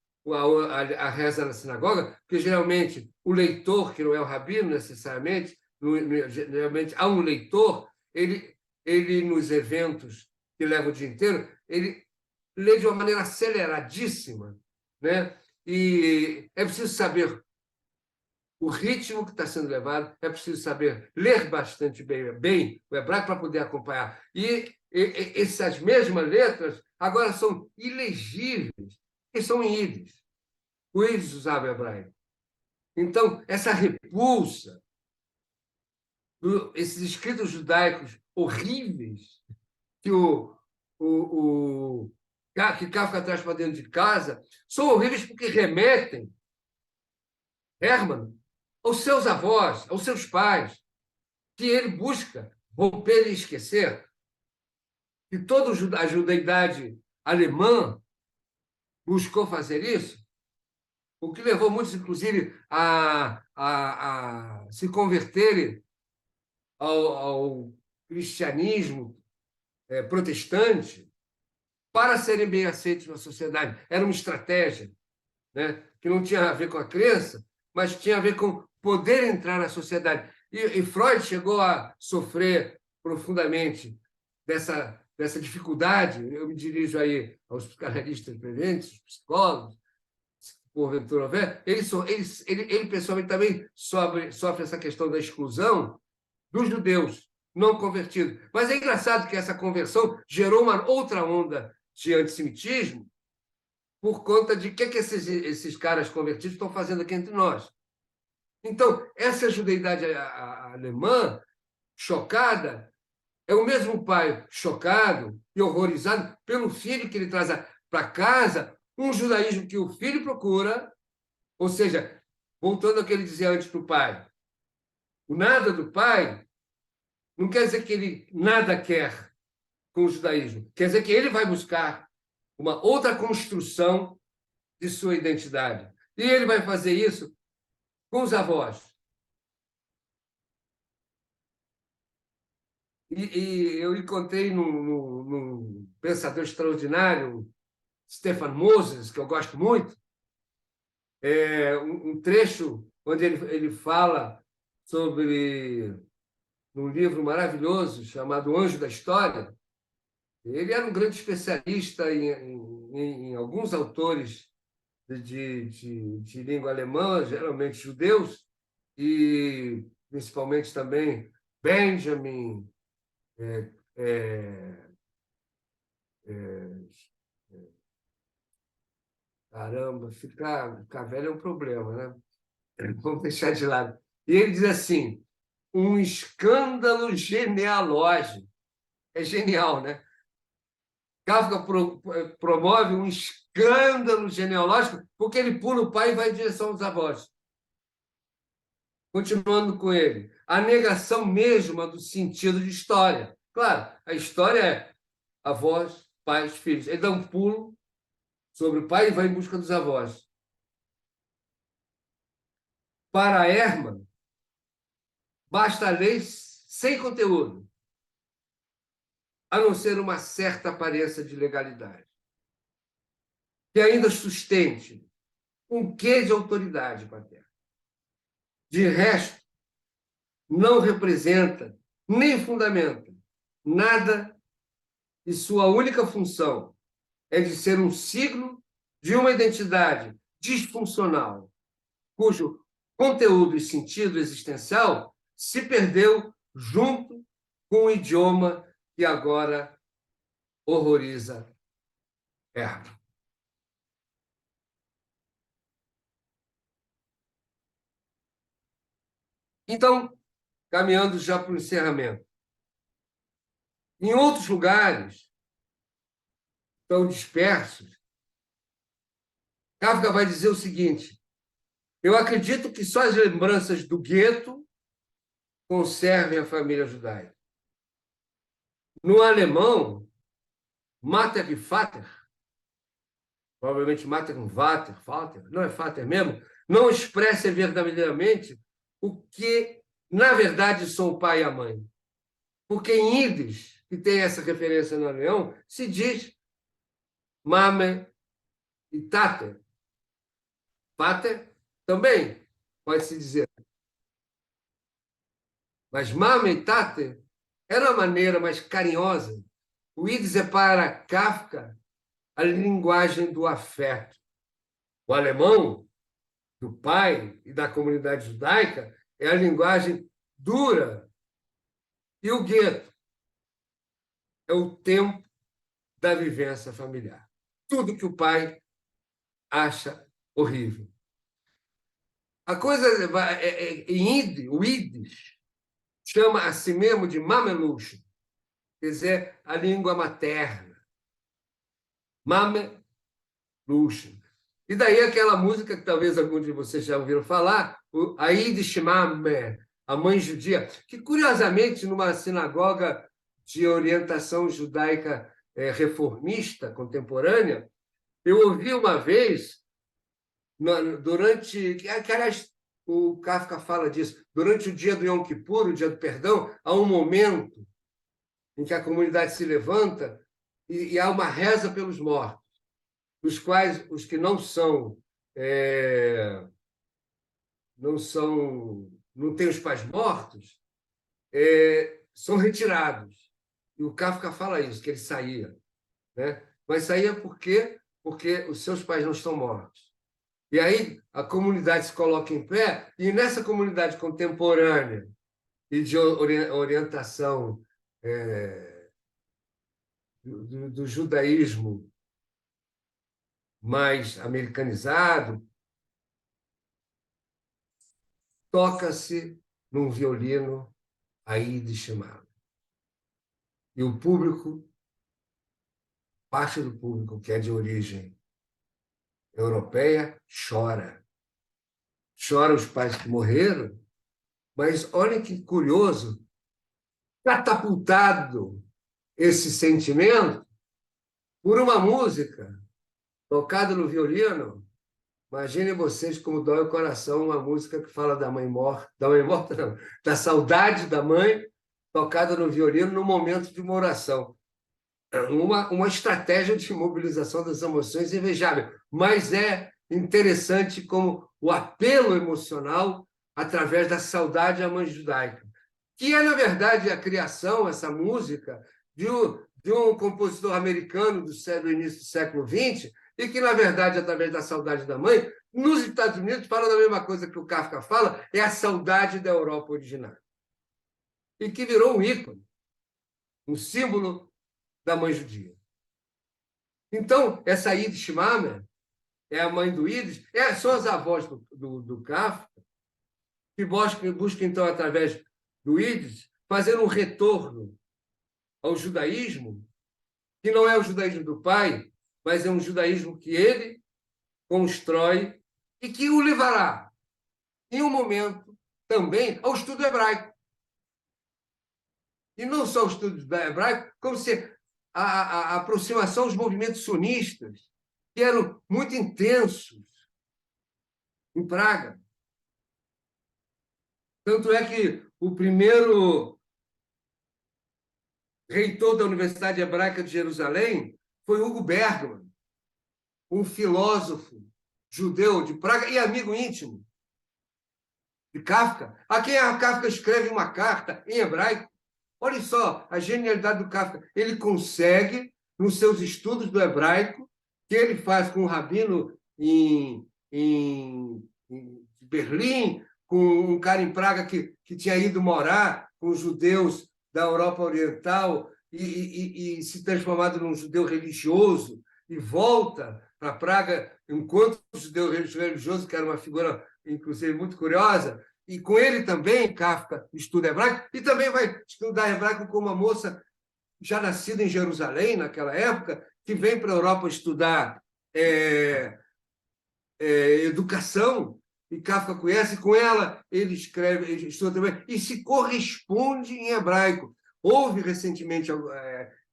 a reza na sinagoga, porque, geralmente, o leitor, que não é o rabino necessariamente, geralmente há um leitor, ele nos eventos que leva o dia inteiro, ele lê de uma maneira aceleradíssima, né? E é preciso saber o ritmo que está sendo levado, é preciso saber ler bastante bem o hebraico para poder acompanhar. Essas mesmas letras agora são ilegíveis, porque são em ídis. O ídis usava hebraico. Então, essa repulsa, esses escritos judaicos horríveis que que Kafka traz para dentro de casa, são horríveis porque remetem, Hermann, aos seus avós, aos seus pais, que ele busca romper e esquecer, que toda a judaidade alemã buscou fazer isso, o que levou muitos, inclusive, a se converterem ao cristianismo protestante para serem bem aceitos na sociedade. Era uma estratégia, né, que não tinha a ver com a crença, mas tinha a ver com poder entrar na sociedade. E Freud chegou a sofrer profundamente dessa dificuldade. Eu me dirijo aí aos psicanalistas presentes, aos psicólogos, porventura houver. Ele pessoalmente também sofre essa questão da exclusão dos judeus não convertidos. Mas é engraçado que essa conversão gerou uma outra onda de antissemitismo por conta de que esses caras convertidos estão fazendo aqui entre nós. Então, essa judeidade alemã, chocada, é o mesmo pai chocado e horrorizado pelo filho que ele traz para casa, um judaísmo que o filho procura, ou seja, voltando ao que ele dizia antes do pai, o nada do pai não quer dizer que ele nada quer com o judaísmo, quer dizer que ele vai buscar uma outra construção de sua identidade. E ele vai fazer isso com os avós. E eu encontrei num pensador extraordinário, Stefan Moses, que eu gosto muito, um trecho onde ele fala sobre um livro maravilhoso chamado Anjo da História. Ele era um grande especialista em alguns autores de língua alemã, geralmente judeus, e principalmente também Benjamin, caramba, ficar velho é um problema, né? Vamos deixar de lado. E ele diz assim, um escândalo genealógico. É genial, né? Kafka promove um escândalo genealógico porque ele pula o pai e vai em direção aos avós. Continuando com ele, a negação mesma do sentido de história. Claro, a história é avós, pais, filhos. Ele dá um pulo sobre o pai e vai em busca dos avós. Para Hermann, basta a lei sem conteúdo, a não ser uma certa aparência de legalidade, que ainda sustente um quê de autoridade paterna. De resto, não representa nem fundamenta nada e sua única função é de ser um signo de uma identidade disfuncional, cujo conteúdo e sentido existencial se perdeu junto com o idioma que agora horroriza Hermann. Então, caminhando já para o encerramento. Em outros lugares, tão dispersos, Kafka vai dizer o seguinte: eu acredito que só as lembranças do gueto conservem a família judaica. No alemão, Mater e Vater, provavelmente Mater com Vater, não é Vater mesmo, não expressa verdadeiramente o que, na verdade, são o pai e a mãe. Porque em Yiddish, que tem essa referência no alemão, se diz Mame e Tate. Vater também pode-se dizer. Mas Mame e Tate era uma maneira mais carinhosa. O Yiddish é para Kafka a linguagem do afeto. O alemão do pai e da comunidade judaica é a linguagem dura. E o gueto é o tempo da vivência familiar. Tudo que o pai acha horrível. A coisa em o Yiddish chama a si mesmo de mamelucho, quer dizer, a língua materna. Mamelucho. E daí aquela música que talvez alguns de vocês já ouviram falar, a Yiddish Mame, a mãe judia, que curiosamente numa sinagoga de orientação judaica reformista contemporânea, eu ouvi uma vez durante, que aliás o Kafka fala disso, durante o dia do Yom Kippur, o dia do perdão, há um momento em que a comunidade se levanta e há uma reza pelos mortos, dos quais os que não têm os pais mortos, são retirados. E o Kafka fala isso, que ele saía, né? Mas saía por quê? Porque os seus pais não estão mortos. E aí a comunidade se coloca em pé, e nessa comunidade contemporânea e de orientação do judaísmo mais americanizado, toca-se num violino aí de chamado. E o público, parte do público que é de origem europeia, chora. Chora os pais que morreram, mas olha que curioso, catapultado esse sentimento por uma música tocada no violino. Imaginem vocês como dói o coração uma música que fala da mãe morta não, da saudade da mãe, tocada no violino no momento de uma oração. Uma estratégia de mobilização das emoções invejável, mas é interessante como o apelo emocional através da saudade à mãe judaica, que é, na verdade, a criação, essa música, de um compositor americano do início do século XX, e que, na verdade, através da saudade da mãe, nos Estados Unidos, fala da mesma coisa que o Kafka fala, é a saudade da Europa originária. E que virou um ícone, um símbolo da mãe judia. Então, essa Yiddish Mame é a mãe do Yiddish, são as avós do Kafka, que buscam, então, através do Yiddish, fazer um retorno ao judaísmo, que não é o judaísmo do pai, mas é um judaísmo que ele constrói e que o levará, em um momento, também ao estudo hebraico. E não só o estudo hebraico, como se a aproximação aos movimentos sunistas, que eram muito intensos em Praga. Tanto é que o primeiro reitor da Universidade Hebraica de Jerusalém foi Hugo Bergman, um filósofo judeu de Praga e amigo íntimo de Kafka, a quem a Kafka escreve uma carta em hebraico. Olha só a genialidade do Kafka. Ele consegue, nos seus estudos do hebraico, que ele faz com um rabino em Berlim, com um cara em Praga que tinha ido morar com os judeus da Europa Oriental e se transformado num judeu religioso, e volta para Praga enquanto judeu religioso, que era uma figura, inclusive, muito curiosa. E com ele também, Kafka estuda hebraico, e também vai estudar hebraico com uma moça já nascida em Jerusalém, naquela época, que vem para a Europa estudar educação, e Kafka conhece, com ela ele escreve, ele estuda também, e se corresponde em hebraico. Houve recentemente,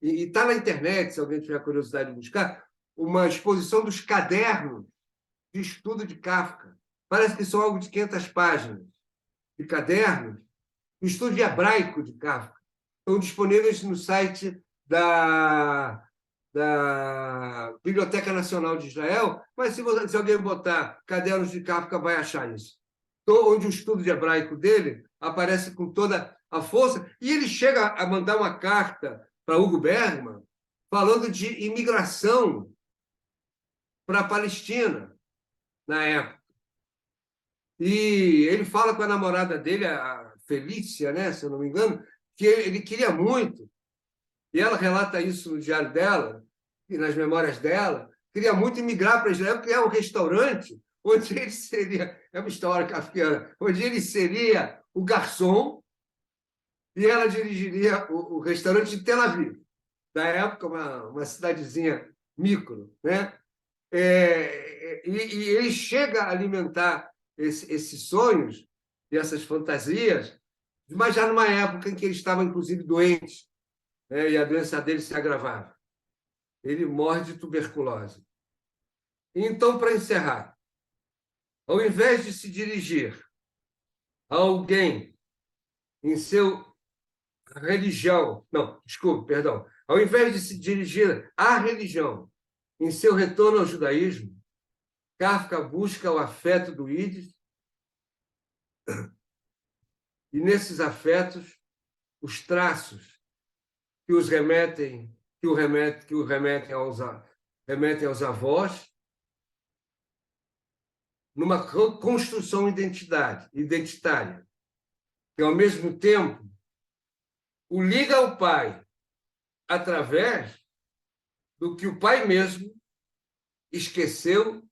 e está na internet, se alguém tiver curiosidade de buscar, uma exposição dos cadernos de estudo de Kafka. Parece que são algo de 500 páginas de cadernos, de estudo de hebraico de Kafka. Estão disponíveis no site da Biblioteca Nacional de Israel, mas se alguém botar cadernos de Kafka, vai achar isso. Então, onde o estudo de hebraico dele aparece com toda a força, e ele chega a mandar uma carta para Hugo Bergman falando de imigração para a Palestina, na época. E ele fala com a namorada dele, a Felícia, né, se eu não me engano, que ele queria muito, e ela relata isso no diário dela e nas memórias dela, queria muito emigrar para Israel, criar um restaurante onde ele seria, é uma história kafkiana, onde ele seria o garçom e ela dirigiria o restaurante de Tel Aviv, da época uma cidadezinha micro, né? E ele chega a alimentar esses sonhos e essas fantasias, mas já numa época em que ele estava, inclusive, doente, né? E a doença dele se agravava. Ele morre de tuberculose. Então, para encerrar, ao invés de se dirigir a alguém em seu religião, não, desculpe, perdão, ao invés de se dirigir à religião em seu retorno ao judaísmo, Kafka busca o afeto do Ídis e, nesses afetos, os traços que os remetem, remetem aos avós, numa construção identitária, que, ao mesmo tempo, o liga ao pai através do que o pai mesmo esqueceu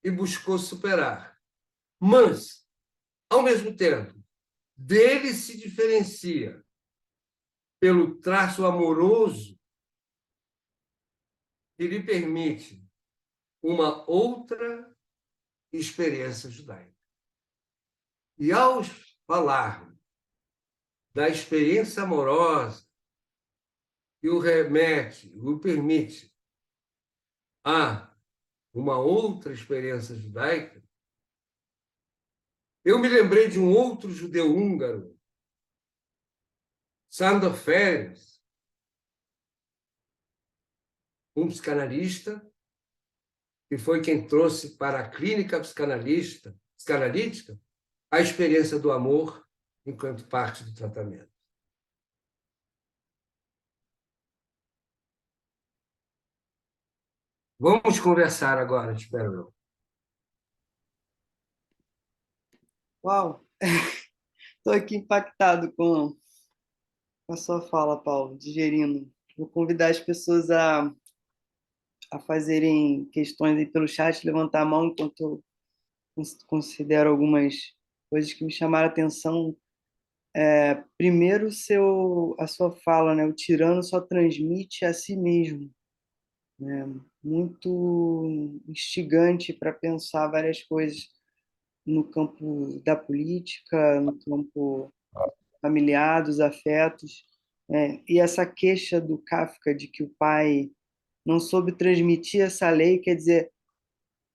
e buscou superar. Mas, ao mesmo tempo, dele se diferencia pelo traço amoroso que lhe permite uma outra experiência judaica. E ao falar da experiência amorosa que o remete, o permite a uma outra experiência judaica, eu me lembrei de um outro judeu húngaro, Sándor Ferenc, um psicanalista, que foi quem trouxe para a clínica psicanalítica a experiência do amor enquanto parte do tratamento. Vamos conversar agora, espero eu. Uau! Estou aqui impactado com a sua fala, Paulo, digerindo. Vou convidar as pessoas a fazerem questões aí pelo chat, levantar a mão enquanto eu considero algumas coisas que me chamaram a atenção. Primeiro, a sua fala, né? O tirano só transmite a si mesmo, né? Muito instigante para pensar várias coisas no campo da política, no campo familiar, dos afetos, né? E essa queixa do Kafka de que o pai não soube transmitir essa lei, quer dizer,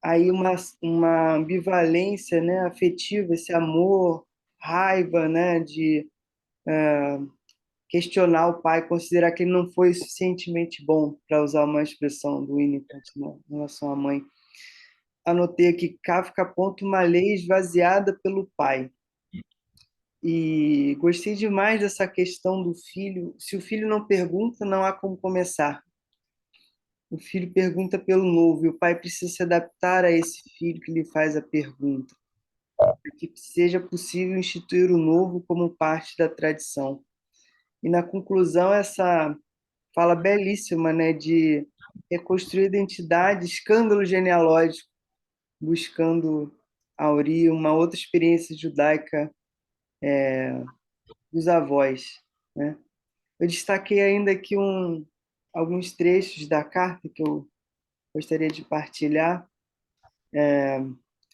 aí uma ambivalência, né, afetiva, esse amor, raiva, né, de questionar o pai, considerar que ele não foi suficientemente bom, para usar uma expressão do Winnicott, né, em relação à mãe. Anotei aqui, Kafka aponta uma lei esvaziada pelo pai. E gostei demais dessa questão do filho. Se o filho não pergunta, não há como começar. O filho pergunta pelo novo, e o pai precisa se adaptar a esse filho que lhe faz a pergunta, para que seja possível instituir o novo como parte da tradição. E na conclusão, essa fala belíssima, né, de reconstruir identidade, escândalo genealógico, buscando aurir uma outra experiência judaica dos avós, né? Eu destaquei ainda aqui alguns trechos da carta que eu gostaria de partilhar,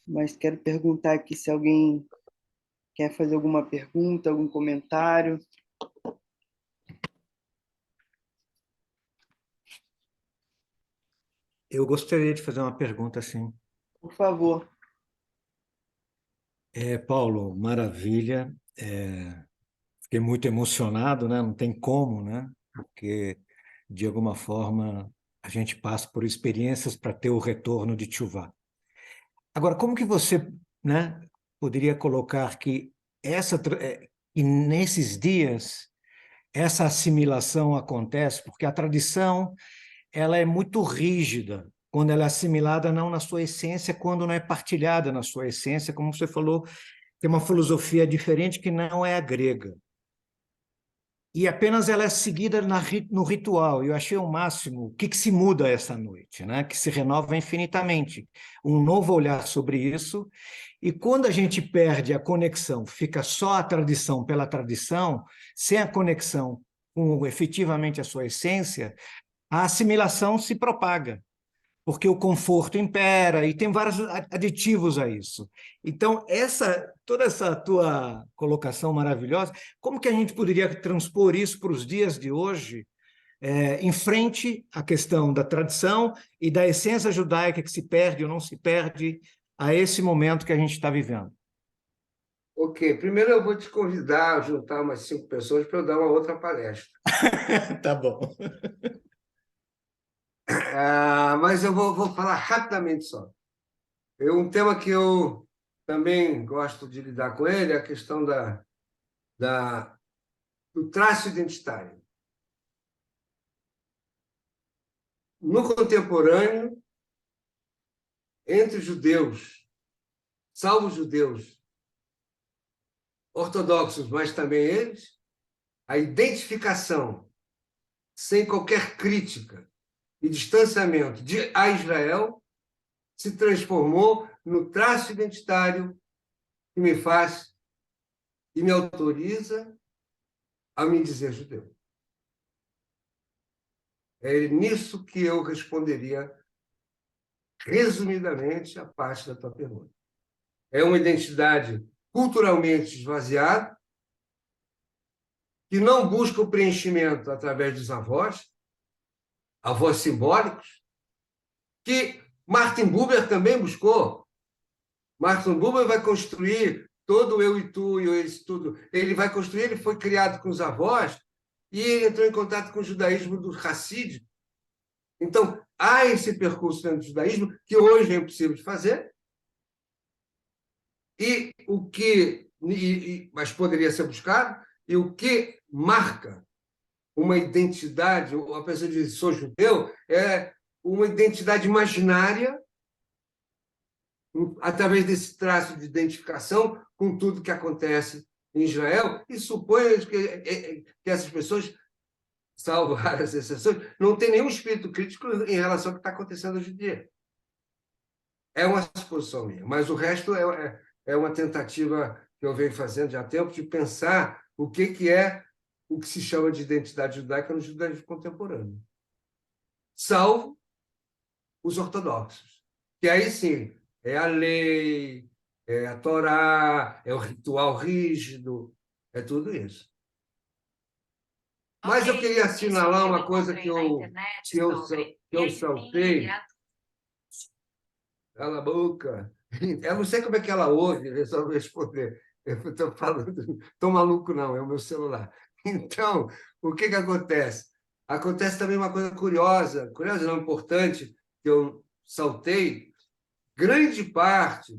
mas quero perguntar aqui se alguém quer fazer alguma pergunta, algum comentário. Eu gostaria de fazer uma pergunta assim. Por favor. Paulo, maravilha. Fiquei muito emocionado, né? Não tem como, né? Porque, de alguma forma, a gente passa por experiências para ter o retorno de Tchuvá. Agora, como que você, né, poderia colocar que que nesses dias essa assimilação acontece? Porque a tradição ela é muito rígida, quando ela é assimilada não na sua essência, quando não é partilhada na sua essência, como você falou, tem uma filosofia diferente que não é a grega. E apenas ela é seguida no ritual. Eu achei o máximo. O que se muda essa noite, né? Que se renova infinitamente. Um novo olhar sobre isso. E quando a gente perde a conexão, fica só a tradição pela tradição, sem a conexão com efetivamente a sua essência, a assimilação se propaga, porque o conforto impera e tem vários aditivos a isso. Então, toda essa tua colocação maravilhosa, como que a gente poderia transpor isso para os dias de hoje, em frente à questão da tradição e da essência judaica que se perde ou não se perde a esse momento que a gente está vivendo? Ok, primeiro eu vou te convidar a juntar umas 5 pessoas para eu dar uma outra palestra. Tá bom. Mas eu vou falar rapidamente só. Um tema que eu também gosto de lidar com ele é a questão do traço identitário. No contemporâneo, entre os judeus, salvo os judeus ortodoxos, mas também eles, a identificação, sem qualquer crítica e distanciamento a Israel, se transformou no traço identitário que me faz e me autoriza a me dizer judeu. É nisso que eu responderia resumidamente a parte da tua pergunta. É uma identidade culturalmente esvaziada, que não busca o preenchimento através dos avós simbólicos, que Martin Buber também buscou. Martin Buber vai construir todo o eu e tu e o eles tudo. Ele vai construir, ele foi criado com os avós e ele entrou em contato com o judaísmo do Hasid. Então, há esse percurso dentro do judaísmo que hoje é impossível de fazer, mas poderia ser buscado, e o que marca uma identidade, a pessoa diz, sou judeu, é uma identidade imaginária através desse traço de identificação com tudo que acontece em Israel, e suponho que essas pessoas, salvo raras exceções, não têm nenhum espírito crítico em relação ao que está acontecendo hoje em dia. É uma suposição minha, mas o resto é uma tentativa que eu venho fazendo já há tempo de pensar o que é o que se chama de identidade judaica no judaísmo contemporâneo, salvo os ortodoxos, que aí sim é a lei, é a Torá, é o ritual rígido, é tudo isso. Mas eu queria assinalar uma coisa que eu saltei. Cala a boca. Eu não sei como é que ela ouve, resolve responder. Eu estou falando, estou maluco, não, é o meu celular. Então, o que acontece? Acontece também uma coisa curiosa não importante, que eu saltei. Grande parte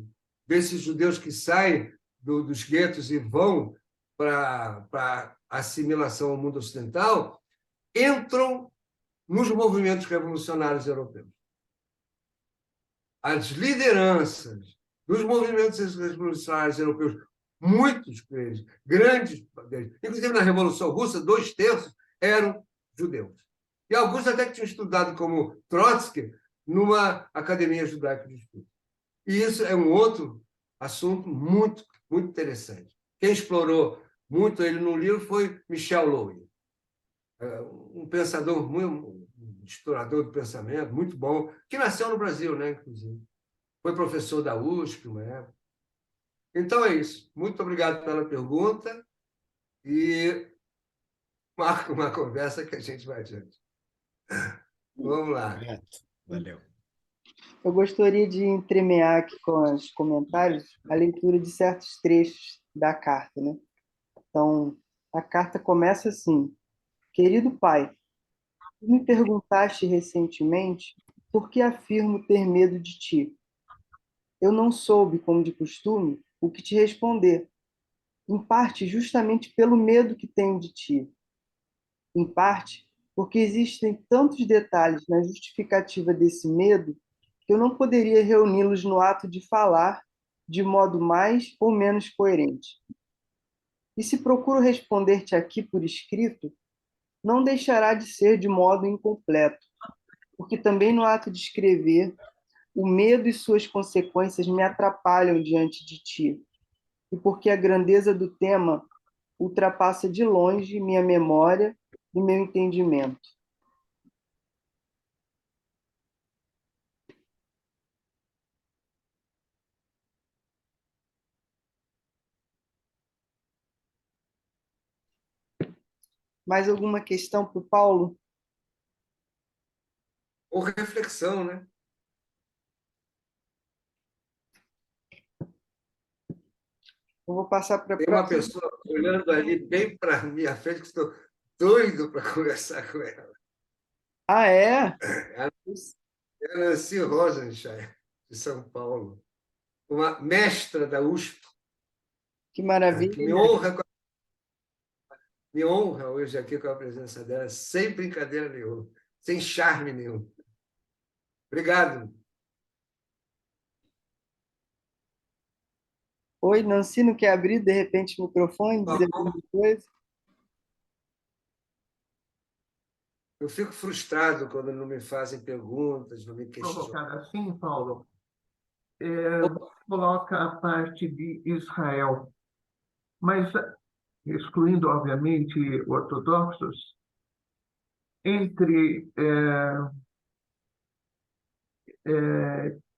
desses judeus que saem dos guetos e vão para a assimilação ao mundo ocidental entram nos movimentos revolucionários europeus. As lideranças dos movimentos revolucionários europeus, muitos deles, grandes deles, inclusive na Revolução Russa, 2/3 eram judeus. E alguns até que tinham estudado como Trotsky numa academia judaica de estudo. E isso é um outro assunto muito, muito interessante. Quem explorou muito ele no livro foi Michel Louis, um pensador, um explorador do pensamento, muito bom, que nasceu no Brasil, né, inclusive. Foi professor da USP, uma época. Então é isso. Muito obrigado pela pergunta e marca uma conversa que a gente vai adiante. Vamos lá. Valeu. Eu gostaria de entremear aqui com os comentários a leitura de certos trechos da carta, né? Então, a carta começa assim: Querido pai, tu me perguntaste recentemente por que afirmo ter medo de ti. Eu não soube, como de costume, o que te responder, em parte justamente pelo medo que tenho de ti, em parte porque existem tantos detalhes na justificativa desse medo que eu não poderia reuni-los no ato de falar de modo mais ou menos coerente. E se procuro responder-te aqui por escrito, não deixará de ser de modo incompleto, porque também no ato de escrever, o medo e suas consequências me atrapalham diante de ti, e porque a grandeza do tema ultrapassa de longe minha memória e meu entendimento. Mais alguma questão para o Paulo? Ou reflexão, né? Eu vou passar para a Tem uma próxima. pessoa olhando ali bem para minha frente, que estou doido para conversar com ela. Ah, é? É a Nancy Rosenstein, de São Paulo, uma mestra da USP, Que que maravilha. me honra hoje aqui com a presença dela, sem brincadeira nenhuma, sem charme nenhum. Obrigado. Oi, Nancy, não quer abrir de repente o microfone, dizer alguma coisa? Eu fico frustrado quando não me fazem perguntas, não me questionam. Colocar assim, Paulo, coloca a parte de Israel, mas excluindo, obviamente, ortodoxos, entre,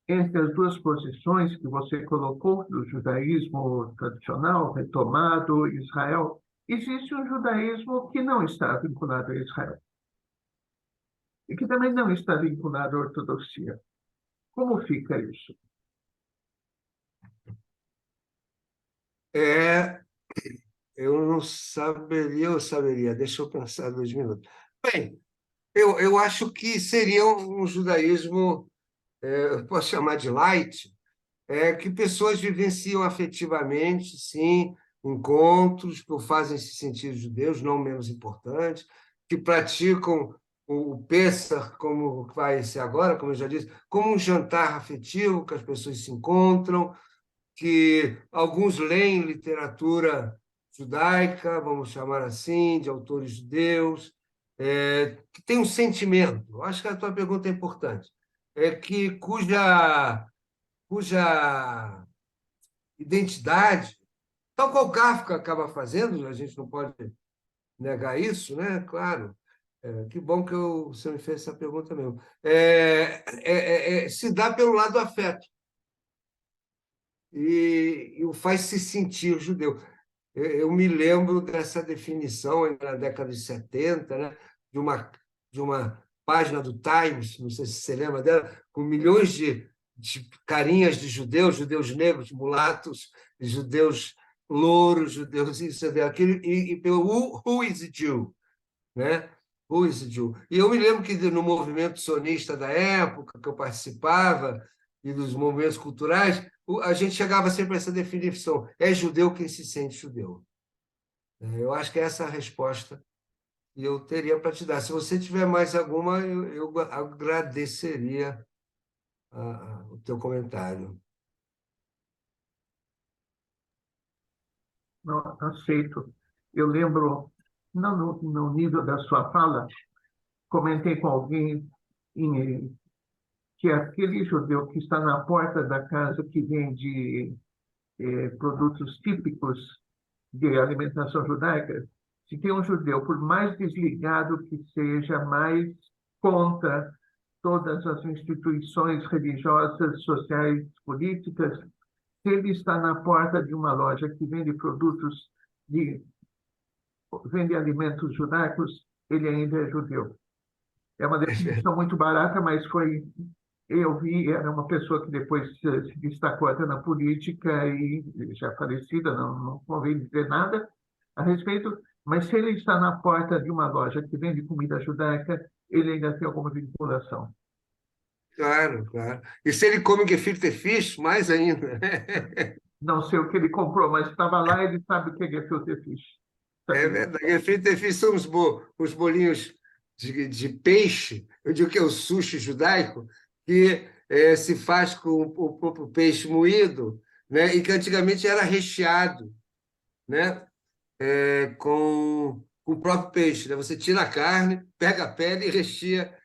entre as duas posições que você colocou, do judaísmo tradicional, retomado, Israel, existe um judaísmo que não está vinculado a Israel e que também não está vinculado à ortodoxia. Como fica isso? Eu não saberia, eu saberia. Deixa eu pensar 2 minutos. Bem, eu acho que seria um judaísmo, eu posso chamar de light, que pessoas vivenciam afetivamente, sim, encontros que o fazem se sentir judeus, não menos importantes, que praticam o Pêssar, como vai ser agora, como eu já disse, como um jantar afetivo, que as pessoas se encontram, que alguns leem literatura judaica, vamos chamar assim, de autores judeus, que tem um sentimento. Eu acho que a tua pergunta é importante, cuja identidade, tal qual Kafka acaba fazendo, a gente não pode negar isso, né? Claro. Que bom que você me fez essa pergunta mesmo. Se dá pelo lado do afeto e o faz se sentir judeu. Eu me lembro dessa definição ainda na década de 70, né? De uma página do Times, não sei se você lembra dela, com milhões de carinhas de judeus, judeus negros, mulatos, judeus louros, judeus isso, aquilo, e pelo Who is a Jew? Né? Who is a Jew? E eu me lembro que no movimento sionista da época, que eu participava, e dos movimentos culturais, a gente chegava sempre a essa definição: é judeu quem se sente judeu. Eu acho que é essa a resposta que eu teria para te dar. Se você tiver mais alguma, eu agradeceria o teu comentário. Não, aceito. Eu lembro, não no nível da sua fala, comentei com alguém que aquele judeu que está na porta da casa que vende produtos típicos de alimentação judaica, se tem um judeu, por mais desligado que seja, mais contra todas as instituições religiosas, sociais, políticas, se ele está na porta de uma loja que vende produtos vende alimentos judaicos, ele ainda é judeu. É uma definição muito barata, mas eu vi, era uma pessoa que depois se destacou até na política e já falecida, não convém dizer nada a respeito, mas se ele está na porta de uma loja que vende comida judaica, ele ainda tem alguma vinculação. Claro, claro. E se ele come gefilte fish, mais ainda. Não sei o que ele comprou, mas estava lá e ele sabe o que é gefilte fish. É verdade. Gefilte fish são os bolinhos de peixe, eu digo que é o sushi judaico, que se faz com o próprio peixe moído, né? E que antigamente era recheado, né? Com o próprio peixe, né? Você tira a carne, pega a pele e recheia.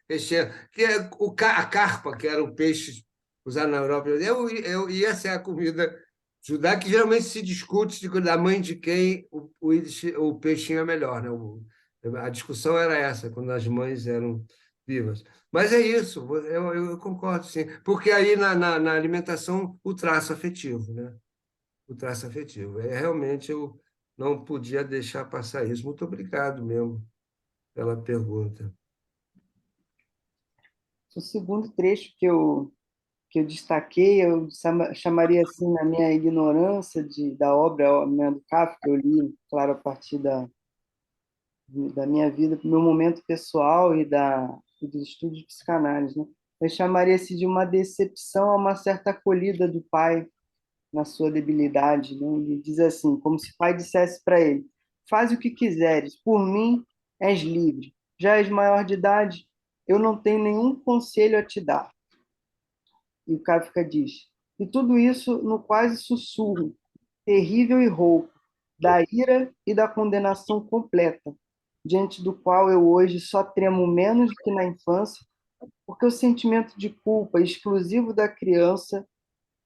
Que é a carpa, que era o peixe usado na Europa. Essa é a comida judaica que geralmente se discute da mãe de quem o peixinho é melhor, né? A discussão era essa, quando as mães eram vivas. Mas é isso, eu concordo, sim. Porque aí na alimentação o traço afetivo, né? O traço afetivo. Realmente eu não podia deixar passar isso. Muito obrigado mesmo pela pergunta. O segundo trecho que eu destaquei, eu chamaria assim, na minha ignorância da obra, né, do Kafka, que eu li, claro, a partir da minha vida, do meu momento pessoal e dos estudos de psicanálise, né? Eu chamaria-se de uma decepção a uma certa acolhida do pai na sua debilidade, né? Ele diz assim, como se o pai dissesse para ele: faz o que quiseres, por mim és livre. Já és maior de idade, eu não tenho nenhum conselho a te dar. E o Kafka diz: e tudo isso no quase sussurro, terrível e rouco, da ira e da condenação completa, diante do qual eu hoje só tremo menos do que na infância, porque o sentimento de culpa exclusivo da criança,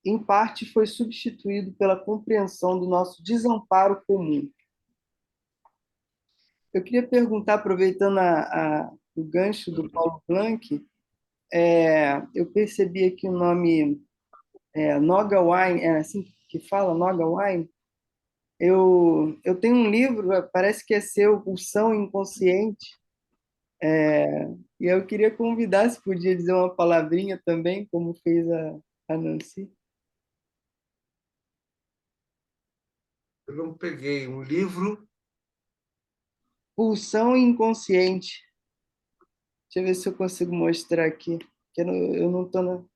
em parte, foi substituído pela compreensão do nosso desamparo comum. Eu queria perguntar, aproveitando o gancho do Paulo Blanc, eu percebi aqui o nome Noga Wine, é assim que fala, Noga Wine? Eu tenho um livro, parece que é seu, Pulsão Inconsciente, e eu queria convidar, se podia dizer uma palavrinha também, como fez a Nancy. Eu não peguei um livro. Pulsão Inconsciente. Deixa eu ver se eu consigo mostrar aqui. Que eu não estou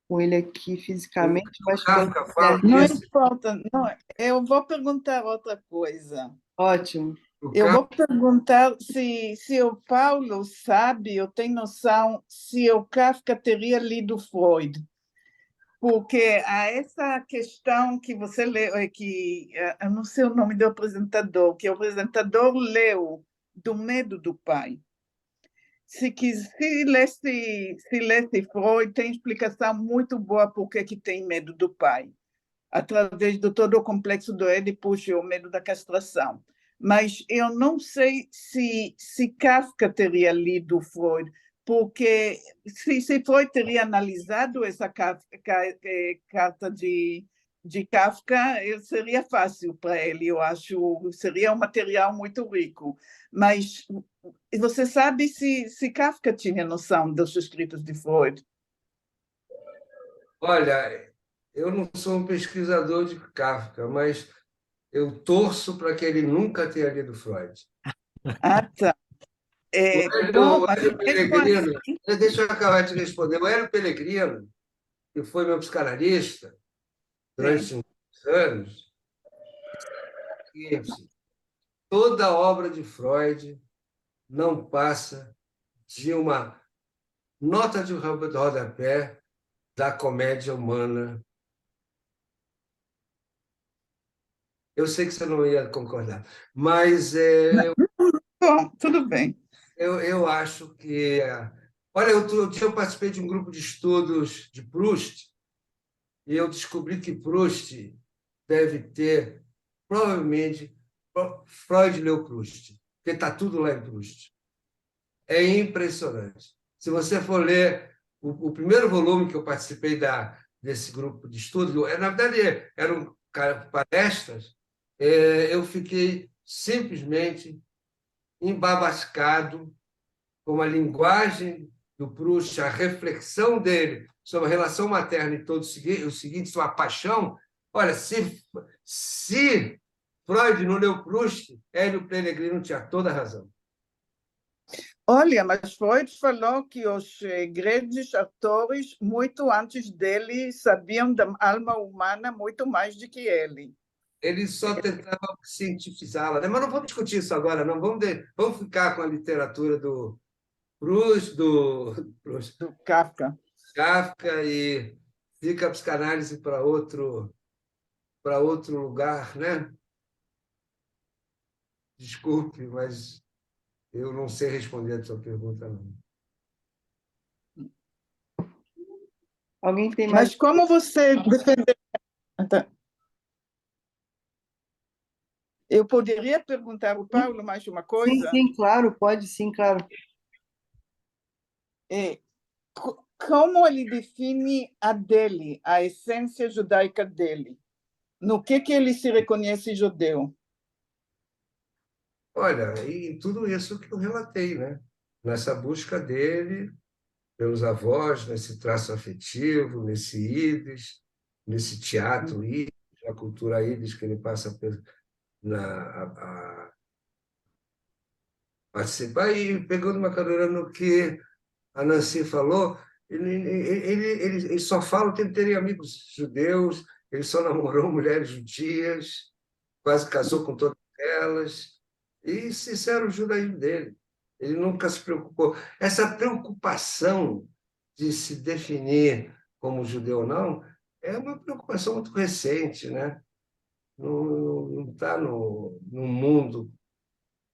com ele aqui O fisicamente, mas pela Kafka fala Não internet. disso. importa, não, eu vou perguntar outra coisa. Ótimo. O Eu Kafka, vou perguntar se o Paulo sabe, ou tem noção, se o Kafka teria lido Freud. Porque há essa questão que você leu, eu não sei o nome do apresentador, que o apresentador leu do medo do pai. Se lesse Freud, tem explicação muito boa por que tem medo do pai, através de todo o complexo do Édipo e o medo da castração. Mas eu não sei se Kafka teria lido Freud, porque se Freud teria analisado essa carta de Kafka, seria fácil para ele, eu acho, seria um material muito rico. Mas você sabe se Kafka tinha noção dos escritos de Freud? olha, eu não sou um pesquisador de Kafka, mas eu torço para que ele nunca tenha lido Freud. Ah, tá. Bom, O mas Hélio mesmo Pellegrino, assim, deixa eu acabar de responder. O Hélio Pellegrino, que foi meu psicanalista sim. durante uns anos, que toda a obra de Freud não passa de uma nota de rodapé da comédia humana. Eu sei que você não ia concordar, mas Bom, tudo bem. eu acho que. Olha, eu participei de um grupo de estudos de Proust e eu descobri que Proust deve ter, provavelmente, Freud leu Proust, porque está tudo lá em Proust. É impressionante. Se você for ler o primeiro volume que eu participei desse grupo de estudo, na verdade eram palestras, eu fiquei simplesmente embabascado com a linguagem do Proust, a reflexão dele sobre a relação materna e todo o seguinte, sua paixão. Olha, se Freud não leu Proust, Hélio Pellegrino tinha toda a razão. Olha, mas Freud falou que os grandes atores, muito antes dele, sabiam da alma humana muito mais do que ele. Ele só tentava cientificá-la, né? Mas não vamos discutir isso agora, não. Vamos ficar com a literatura do Proust, do do Kafka. Kafka, e fica a psicanálise para outro lugar, né? Desculpe, mas eu não sei responder a sua pergunta, não. Alguém tem mais? Mas como você defendeu? Eu poderia perguntar ao Paulo mais uma Sim, coisa? sim, claro, pode sim, claro. Como ele define a dele, a essência judaica dele? No que ele se reconhece judeu? Olha, e em tudo isso que eu relatei, né? Nessa busca dele pelos avós, nesse traço afetivo, nesse ídis, nesse teatro ídis, a cultura ídis que ele passa a participar. E pegando uma carona no que a Nancy falou, ele só fala que ele teria amigos judeus, ele só namorou mulheres judias, quase casou com todas elas, e isso era o judaísmo dele. Ele nunca se preocupou. Essa preocupação de se definir como judeu ou não é uma preocupação muito recente, né? Não está no mundo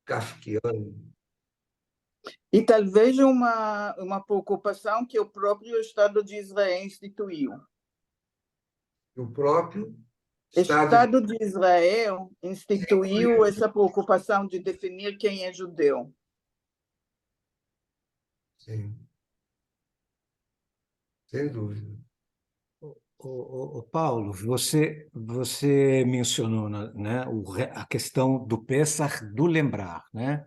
kafkiano. E talvez uma preocupação que o próprio Estado de Israel instituiu. O próprio O Estado de... Estado de Israel instituiu essa preocupação de definir quem é judeu. Sim, sem dúvida. Paulo, você mencionou, né, a questão do Pessah, do lembrar, né?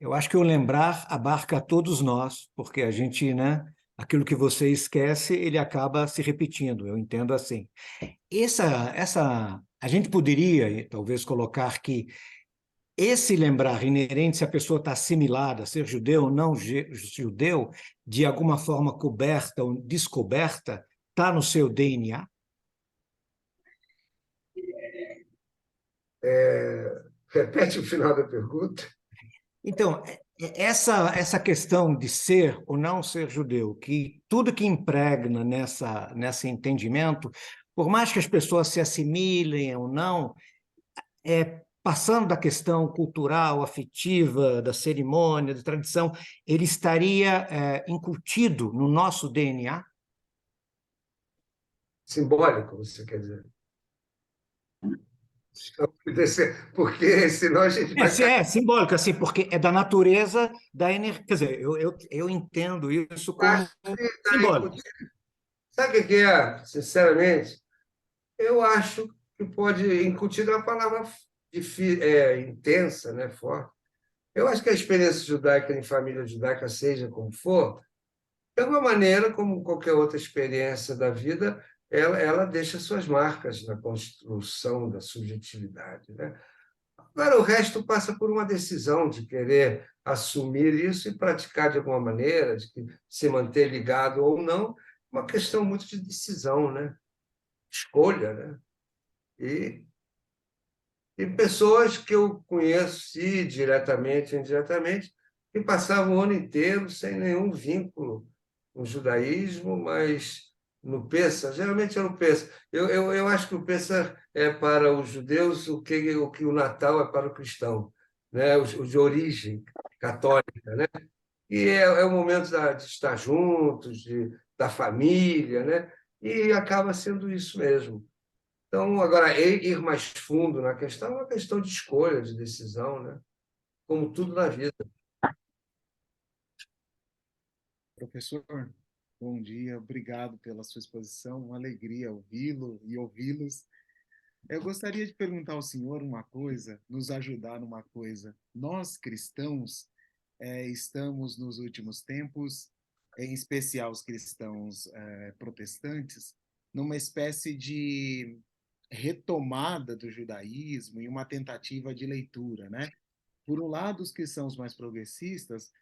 Eu acho que o lembrar abarca a todos nós, porque a gente, né, aquilo que você esquece, ele acaba se repetindo, eu entendo assim. A gente poderia, talvez, colocar que esse lembrar inerente, se a pessoa está assimilada a ser judeu ou não judeu, de alguma forma coberta ou descoberta, está no seu DNA? Repete o final da pergunta. Então, essa questão de ser ou não ser judeu, que tudo que impregna nesse entendimento, por mais que as pessoas se assimilem ou não, passando da questão cultural, afetiva, da cerimônia, da tradição, ele estaria incutido no nosso DNA? Simbólico, você quer dizer? Porque senão a gente vai cair. É simbólico, assim, porque é da natureza da energia. Quer dizer, eu entendo isso como Acho que está simbólico. incutido. Sabe o que é, sinceramente? Eu acho que pode incutir uma palavra intensa, né, forte. Eu acho que a experiência judaica em família judaica, seja como for, de alguma maneira, como qualquer outra experiência da vida, ela deixa suas marcas na construção da subjetividade, né? Agora, o resto passa por uma decisão de querer assumir isso e praticar de alguma maneira, de se manter ligado ou não, uma questão muito de decisão, né? Escolha, né? E E pessoas que eu conheci diretamente ou indiretamente, que passavam o ano inteiro sem nenhum vínculo com o judaísmo, mas no Pêssar, geralmente era o Pêssar. Eu acho que o Pêssar é para os judeus o que o Natal é para o cristão, né? O de origem católica, né? E é o momento de estar juntos, da família, né? E acaba sendo isso mesmo. Então, agora, ir mais fundo na questão é uma questão de escolha, de decisão, né? Como tudo na vida. Professor, bom dia, obrigado pela sua exposição, uma alegria ouvi-lo e ouvi-los. Eu gostaria de perguntar ao senhor uma coisa, nos ajudar numa coisa. Nós, cristãos, estamos nos últimos tempos, em especial os cristãos protestantes, numa espécie de retomada do judaísmo e uma tentativa de leitura, né? Por um lado, os cristãos mais progressistas,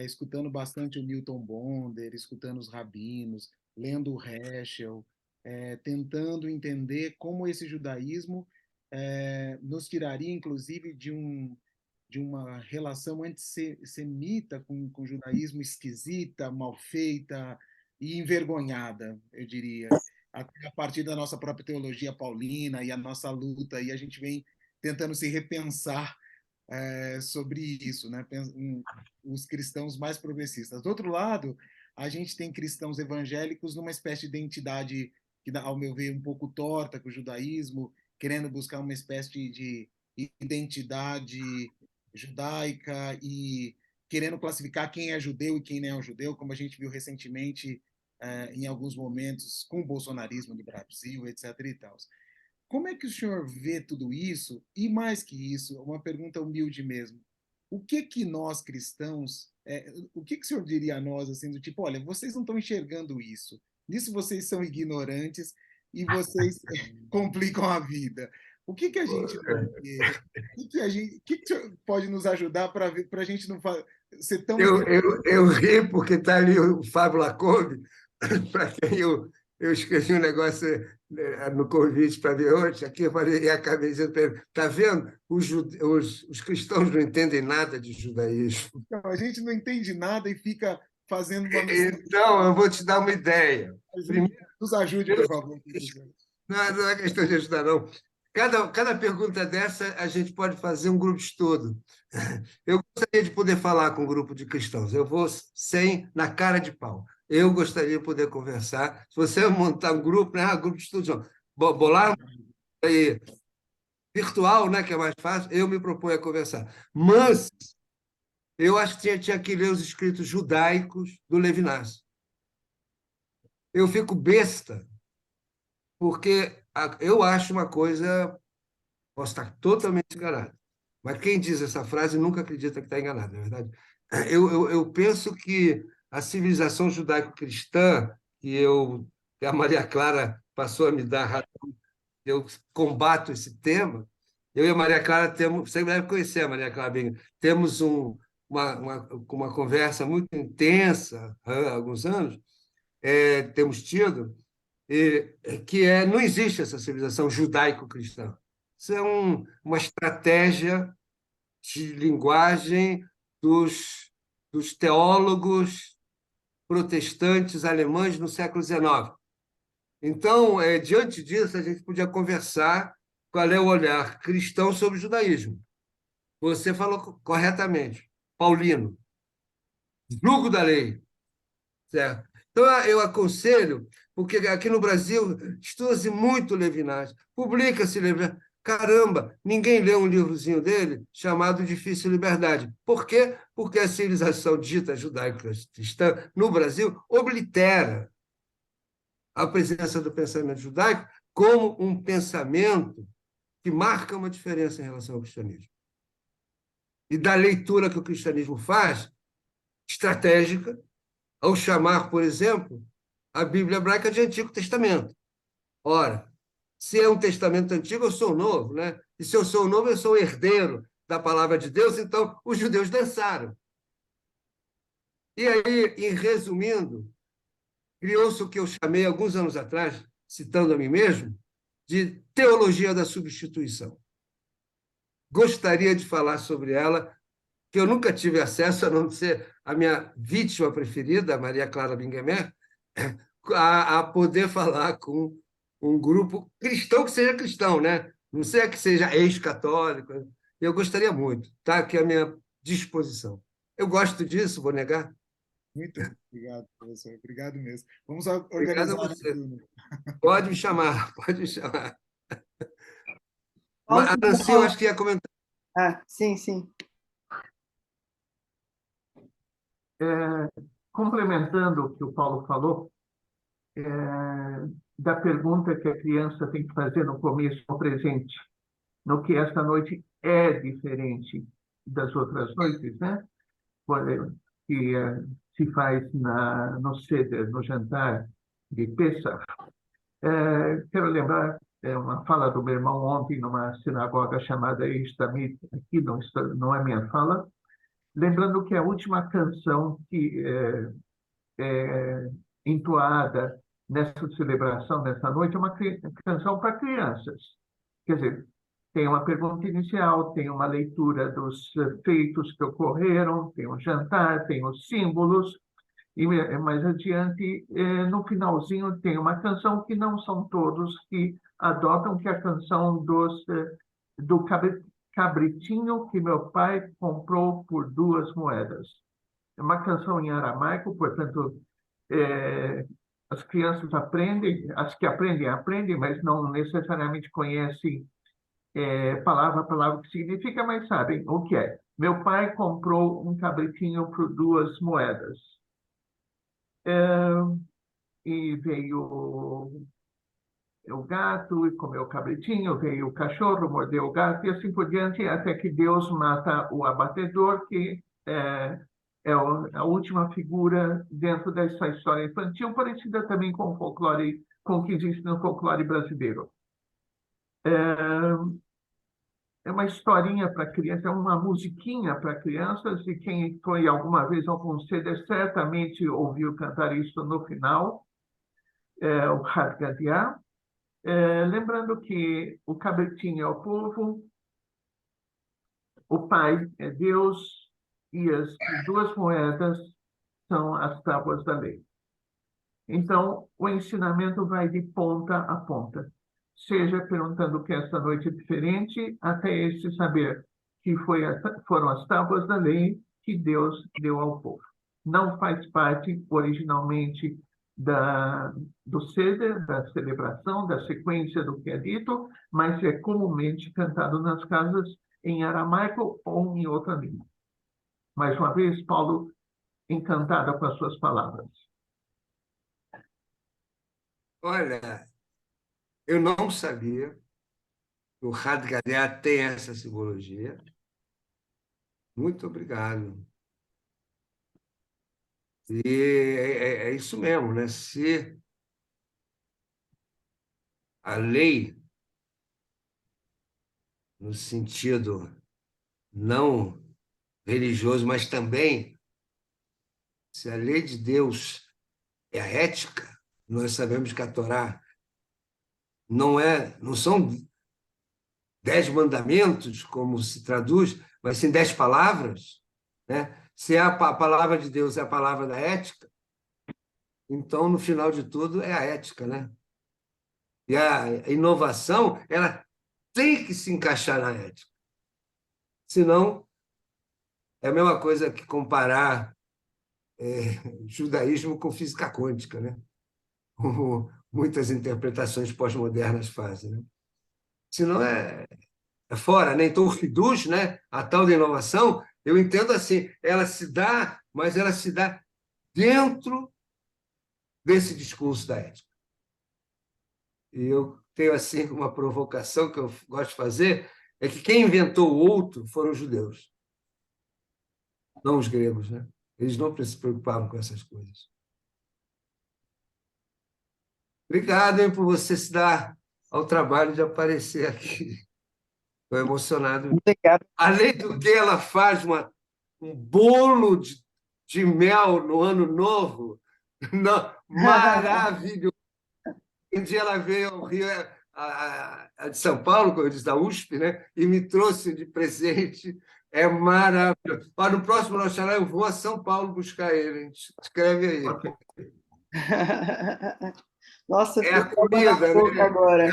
escutando bastante o Newton Bonder, escutando os rabinos, lendo o Heschel, tentando entender como esse judaísmo nos tiraria, inclusive, de de uma relação antissemita com o judaísmo, esquisita, mal feita e envergonhada, eu diria. Até a partir da nossa própria teologia paulina e a nossa luta, e a gente vem tentando se repensar sobre isso, né? Os cristãos mais progressistas. Do outro lado, a gente tem cristãos evangélicos numa espécie de identidade que, ao meu ver, um pouco torta com o judaísmo, querendo buscar uma espécie de identidade judaica e querendo classificar quem é judeu e quem não é judeu, como a gente viu recentemente em alguns momentos com o bolsonarismo do Brasil, etc. e tal. Como é que o senhor vê tudo isso? E mais que isso, uma pergunta humilde mesmo. O que nós cristãos, o que o senhor diria a nós, assim, do tipo, olha, vocês não estão enxergando isso. Nisso vocês são ignorantes e vocês complicam a vida. O que a gente não vê? O que o senhor pode nos ajudar para a gente não ser tão Eu ri porque está ali o Fábio Lacombe, para quem eu escrevi um negócio no convite para ver hoje, aqui eu falei, e acabei dizendo para ele, está vendo? Os cristãos não entendem nada de judaísmo. Então, a gente não entende nada e fica fazendo uma... Então, eu vou te dar uma ideia. Primeiro, nos ajude, por favor. não é questão de ajudar, não. Cada pergunta dessa, a gente pode fazer um grupo de estudo. Eu gostaria de poder falar com um grupo de cristãos. Eu vou sem, na cara de pau. Eu gostaria de poder conversar. Se você montar um grupo, né? Grupo de estudo, bolar aí, virtual, né? Que é mais fácil, eu me proponho a conversar. Mas eu acho que tinha que ler os escritos judaicos do Levinas. Eu fico besta, porque eu acho uma coisa, posso estar totalmente enganado, mas quem diz essa frase nunca acredita que está enganado, não é verdade? Eu penso que a civilização judaico-cristã, que a Maria Clara passou a me dar razão, eu combato esse tema, eu e a Maria Clara temos, você deve conhecer a Maria Clara Bingham, temos uma conversa muito intensa há alguns anos, temos tido, não existe essa civilização judaico-cristã. Isso é uma estratégia de linguagem dos teólogos protestantes alemães no século XIX. Então, diante disso, a gente podia conversar qual é o olhar cristão sobre o judaísmo. Você falou corretamente, Paulino, julgo da lei, certo? Então, eu aconselho, porque aqui no Brasil estuda-se muito Levinas, publica-se Levinas. Caramba, ninguém lê um livrozinho dele chamado Difícil Liberdade. Por quê? Porque a civilização dita judaico-cristã no Brasil oblitera a presença do pensamento judaico como um pensamento que marca uma diferença em relação ao cristianismo. E da leitura que o cristianismo faz, estratégica, ao chamar, por exemplo, a Bíblia hebraica de Antigo Testamento. Ora, se é um testamento antigo, eu sou novo, né? E se eu sou novo, eu sou herdeiro da palavra de Deus, então os judeus dançaram. E aí, em resumindo, criou-se o que eu chamei, alguns anos atrás, citando a mim mesmo, de teologia da substituição. Gostaria de falar sobre ela, que eu nunca tive acesso, a não ser a minha vítima preferida, Maria Clara Bingemer, a poder falar com um grupo cristão que seja cristão, né? Não sei que seja ex-católico. Eu gostaria muito, está aqui à minha disposição. Eu gosto disso, vou negar. Muito obrigado, professor. Obrigado mesmo. Vamos Obrigado organizar a você. tudo. Pode me chamar, pode me chamar. Posso A Nancy, eu acho que ia comentar. sim, sim. Complementando o que o Paulo falou, da pergunta que a criança tem que fazer no começo ao presente, no que esta noite é diferente das outras noites, né? Que se faz no Seder, no jantar de Pesach. Quero lembrar uma fala do meu irmão ontem numa sinagoga chamada Ishtamit, aqui não é minha fala, lembrando que a última canção que entoada nessa celebração, nessa noite, é uma canção para crianças. Quer dizer, Tem uma pergunta inicial, tem uma leitura dos feitos que ocorreram, tem um jantar, tem os símbolos, e mais adiante, no finalzinho, tem uma canção que não são todos que adotam, que é a canção do cabritinho que meu pai comprou por 2 moedas. É uma canção em aramaico, portanto, as crianças aprendem, as que aprendem, mas não necessariamente conhecem palavra a palavra o que significa, mas sabem o que é. Meu pai comprou um cabritinho por 2 moedas. E veio o gato e comeu o cabritinho, veio o cachorro, mordeu o gato, e assim por diante, até que Deus mata o abatedor, que a última figura dentro dessa história infantil, parecida também com o folclore, com o que existe no folclore brasileiro. É uma historinha para criança, é uma musiquinha para crianças, e quem foi alguma vez ao conselho certamente ouviu cantar isso no final, o Hadgadiá. Lembrando que o cabritinho é o povo, o pai é Deus, e as 2 moedas são as tábuas da lei. Então, o ensinamento vai de ponta a ponta, seja perguntando o que essa noite é diferente, até esse saber que foram as tábuas da lei que Deus deu ao povo. Não faz parte originalmente do seder, da celebração, da sequência do que é dito, mas é comumente cantado nas casas em aramaico ou em outra língua. Mais uma vez, Paulo encantado com as suas palavras. Olha, eu não sabia que o Hadgadiá tem essa simbologia. Muito obrigado. E é isso mesmo, né? Se a lei, no sentido não religioso, mas também, se a lei de Deus é a ética, nós sabemos que a Torá não são 10 mandamentos, como se traduz, mas sim 10 palavras, né? Se a palavra de Deus é a palavra da ética, então, no final de tudo, é a ética, né? E a inovação, ela tem que se encaixar na ética. Senão, é a mesma coisa que comparar judaísmo com física quântica, né? Como muitas interpretações pós-modernas fazem, né? Senão é fora, né? Então, o Hidush, né? A tal da inovação, eu entendo assim, ela se dá, mas ela se dá dentro desse discurso da ética. E eu tenho assim uma provocação que eu gosto de fazer, é que quem inventou o outro foram os judeus, não os gregos, né? Eles não se preocupavam com essas coisas. Obrigado, hein, por você se dar ao trabalho de aparecer aqui. Estou emocionado. Obrigado. Além do que ela faz um bolo de mel no Ano Novo, não, maravilhoso. Um dia ela veio ao Rio, a de São Paulo, como eu disse, da USP, né? E me trouxe de presente. É maravilhoso. No próximo Oxalá eu vou a São Paulo buscar ele. A gente escreve aí. Ok. Nossa, É a fiquei com água na comida, boca né? agora.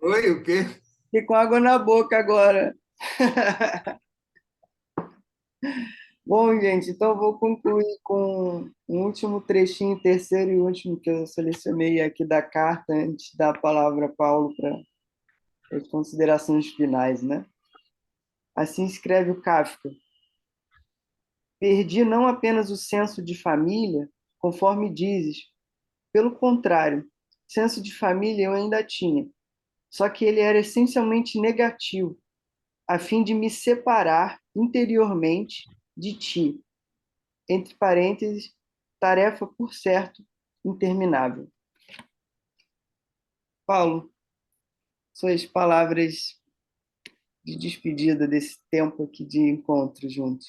Oi, o quê? Fiquei com água na boca agora. Bom, gente, então eu vou concluir com um último trechinho, terceiro e último que eu selecionei aqui da carta, antes da palavra a Paulo para as considerações finais, né? Assim escreve o Kafka. Perdi não apenas o senso de família, conforme dizes. Pelo contrário, senso de família eu ainda tinha, só que ele era essencialmente negativo, a fim de me separar interiormente de ti. Entre parênteses, tarefa, por certo, interminável. Paulo, suas palavras de despedida desse tempo aqui de encontro juntos.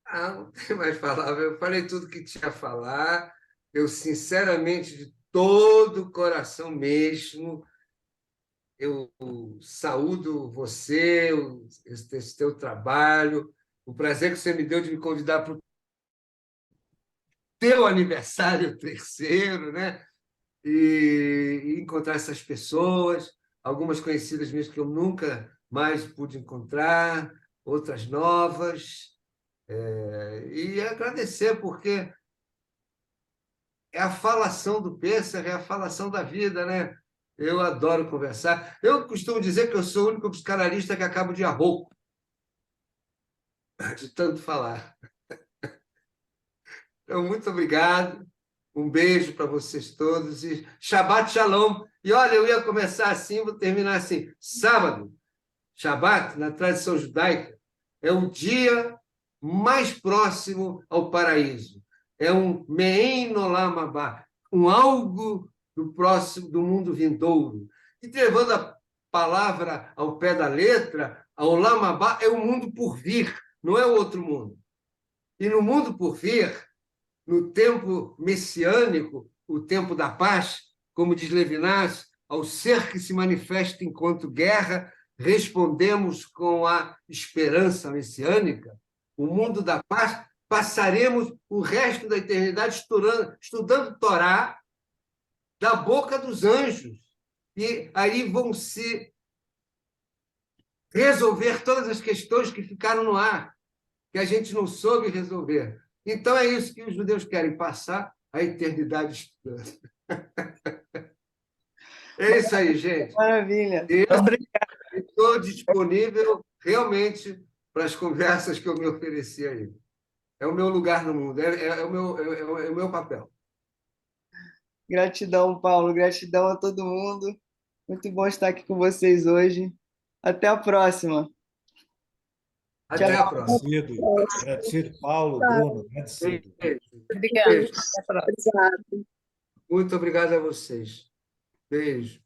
Não tem mais palavras. Eu falei tudo que tinha a falar. Eu, sinceramente, de todo o coração mesmo, eu saúdo você, esse teu trabalho, o prazer que você me deu de me convidar para o teu aniversário terceiro, né? E encontrar essas pessoas, algumas conhecidas minhas que eu nunca mais pude encontrar, outras novas, e agradecer, porque é a falação do pêssego, é a falação da vida, né? Eu adoro conversar. Eu costumo dizer que eu sou o único psicanalista que acaba de rouco, de tanto falar. Então, muito obrigado. Um beijo para vocês todos e Shabbat Shalom. E olha, eu ia começar assim, vou terminar assim. Sábado, Shabbat, na tradição judaica, é o dia mais próximo ao paraíso. É um Me'en Olam Haba, um algo do próximo do mundo vindouro. E levando a palavra ao pé da letra, a Olam Haba é o mundo por vir, não é o outro mundo. E no mundo por vir, no tempo messiânico, o tempo da paz, como diz Levinas, ao ser que se manifesta enquanto guerra, respondemos com a esperança messiânica, o mundo da paz, passaremos o resto da eternidade estudando Torá da boca dos anjos. E aí vão se resolver todas as questões que ficaram no ar, que a gente não soube resolver. Então, é isso que os judeus querem, passar a eternidade estudando. É isso aí, gente. Maravilha. Estou disponível realmente para as conversas que eu me ofereci aí. É o meu lugar no mundo, é o meu papel. Gratidão, Paulo. Gratidão a todo mundo. Muito bom estar aqui com vocês hoje. Até a próxima. Até a próxima. Agradecido, agradecido, Paulo, Bruno, agradecido. Obrigada. Beijo. Até a próxima. Muito obrigado a vocês. Beijo.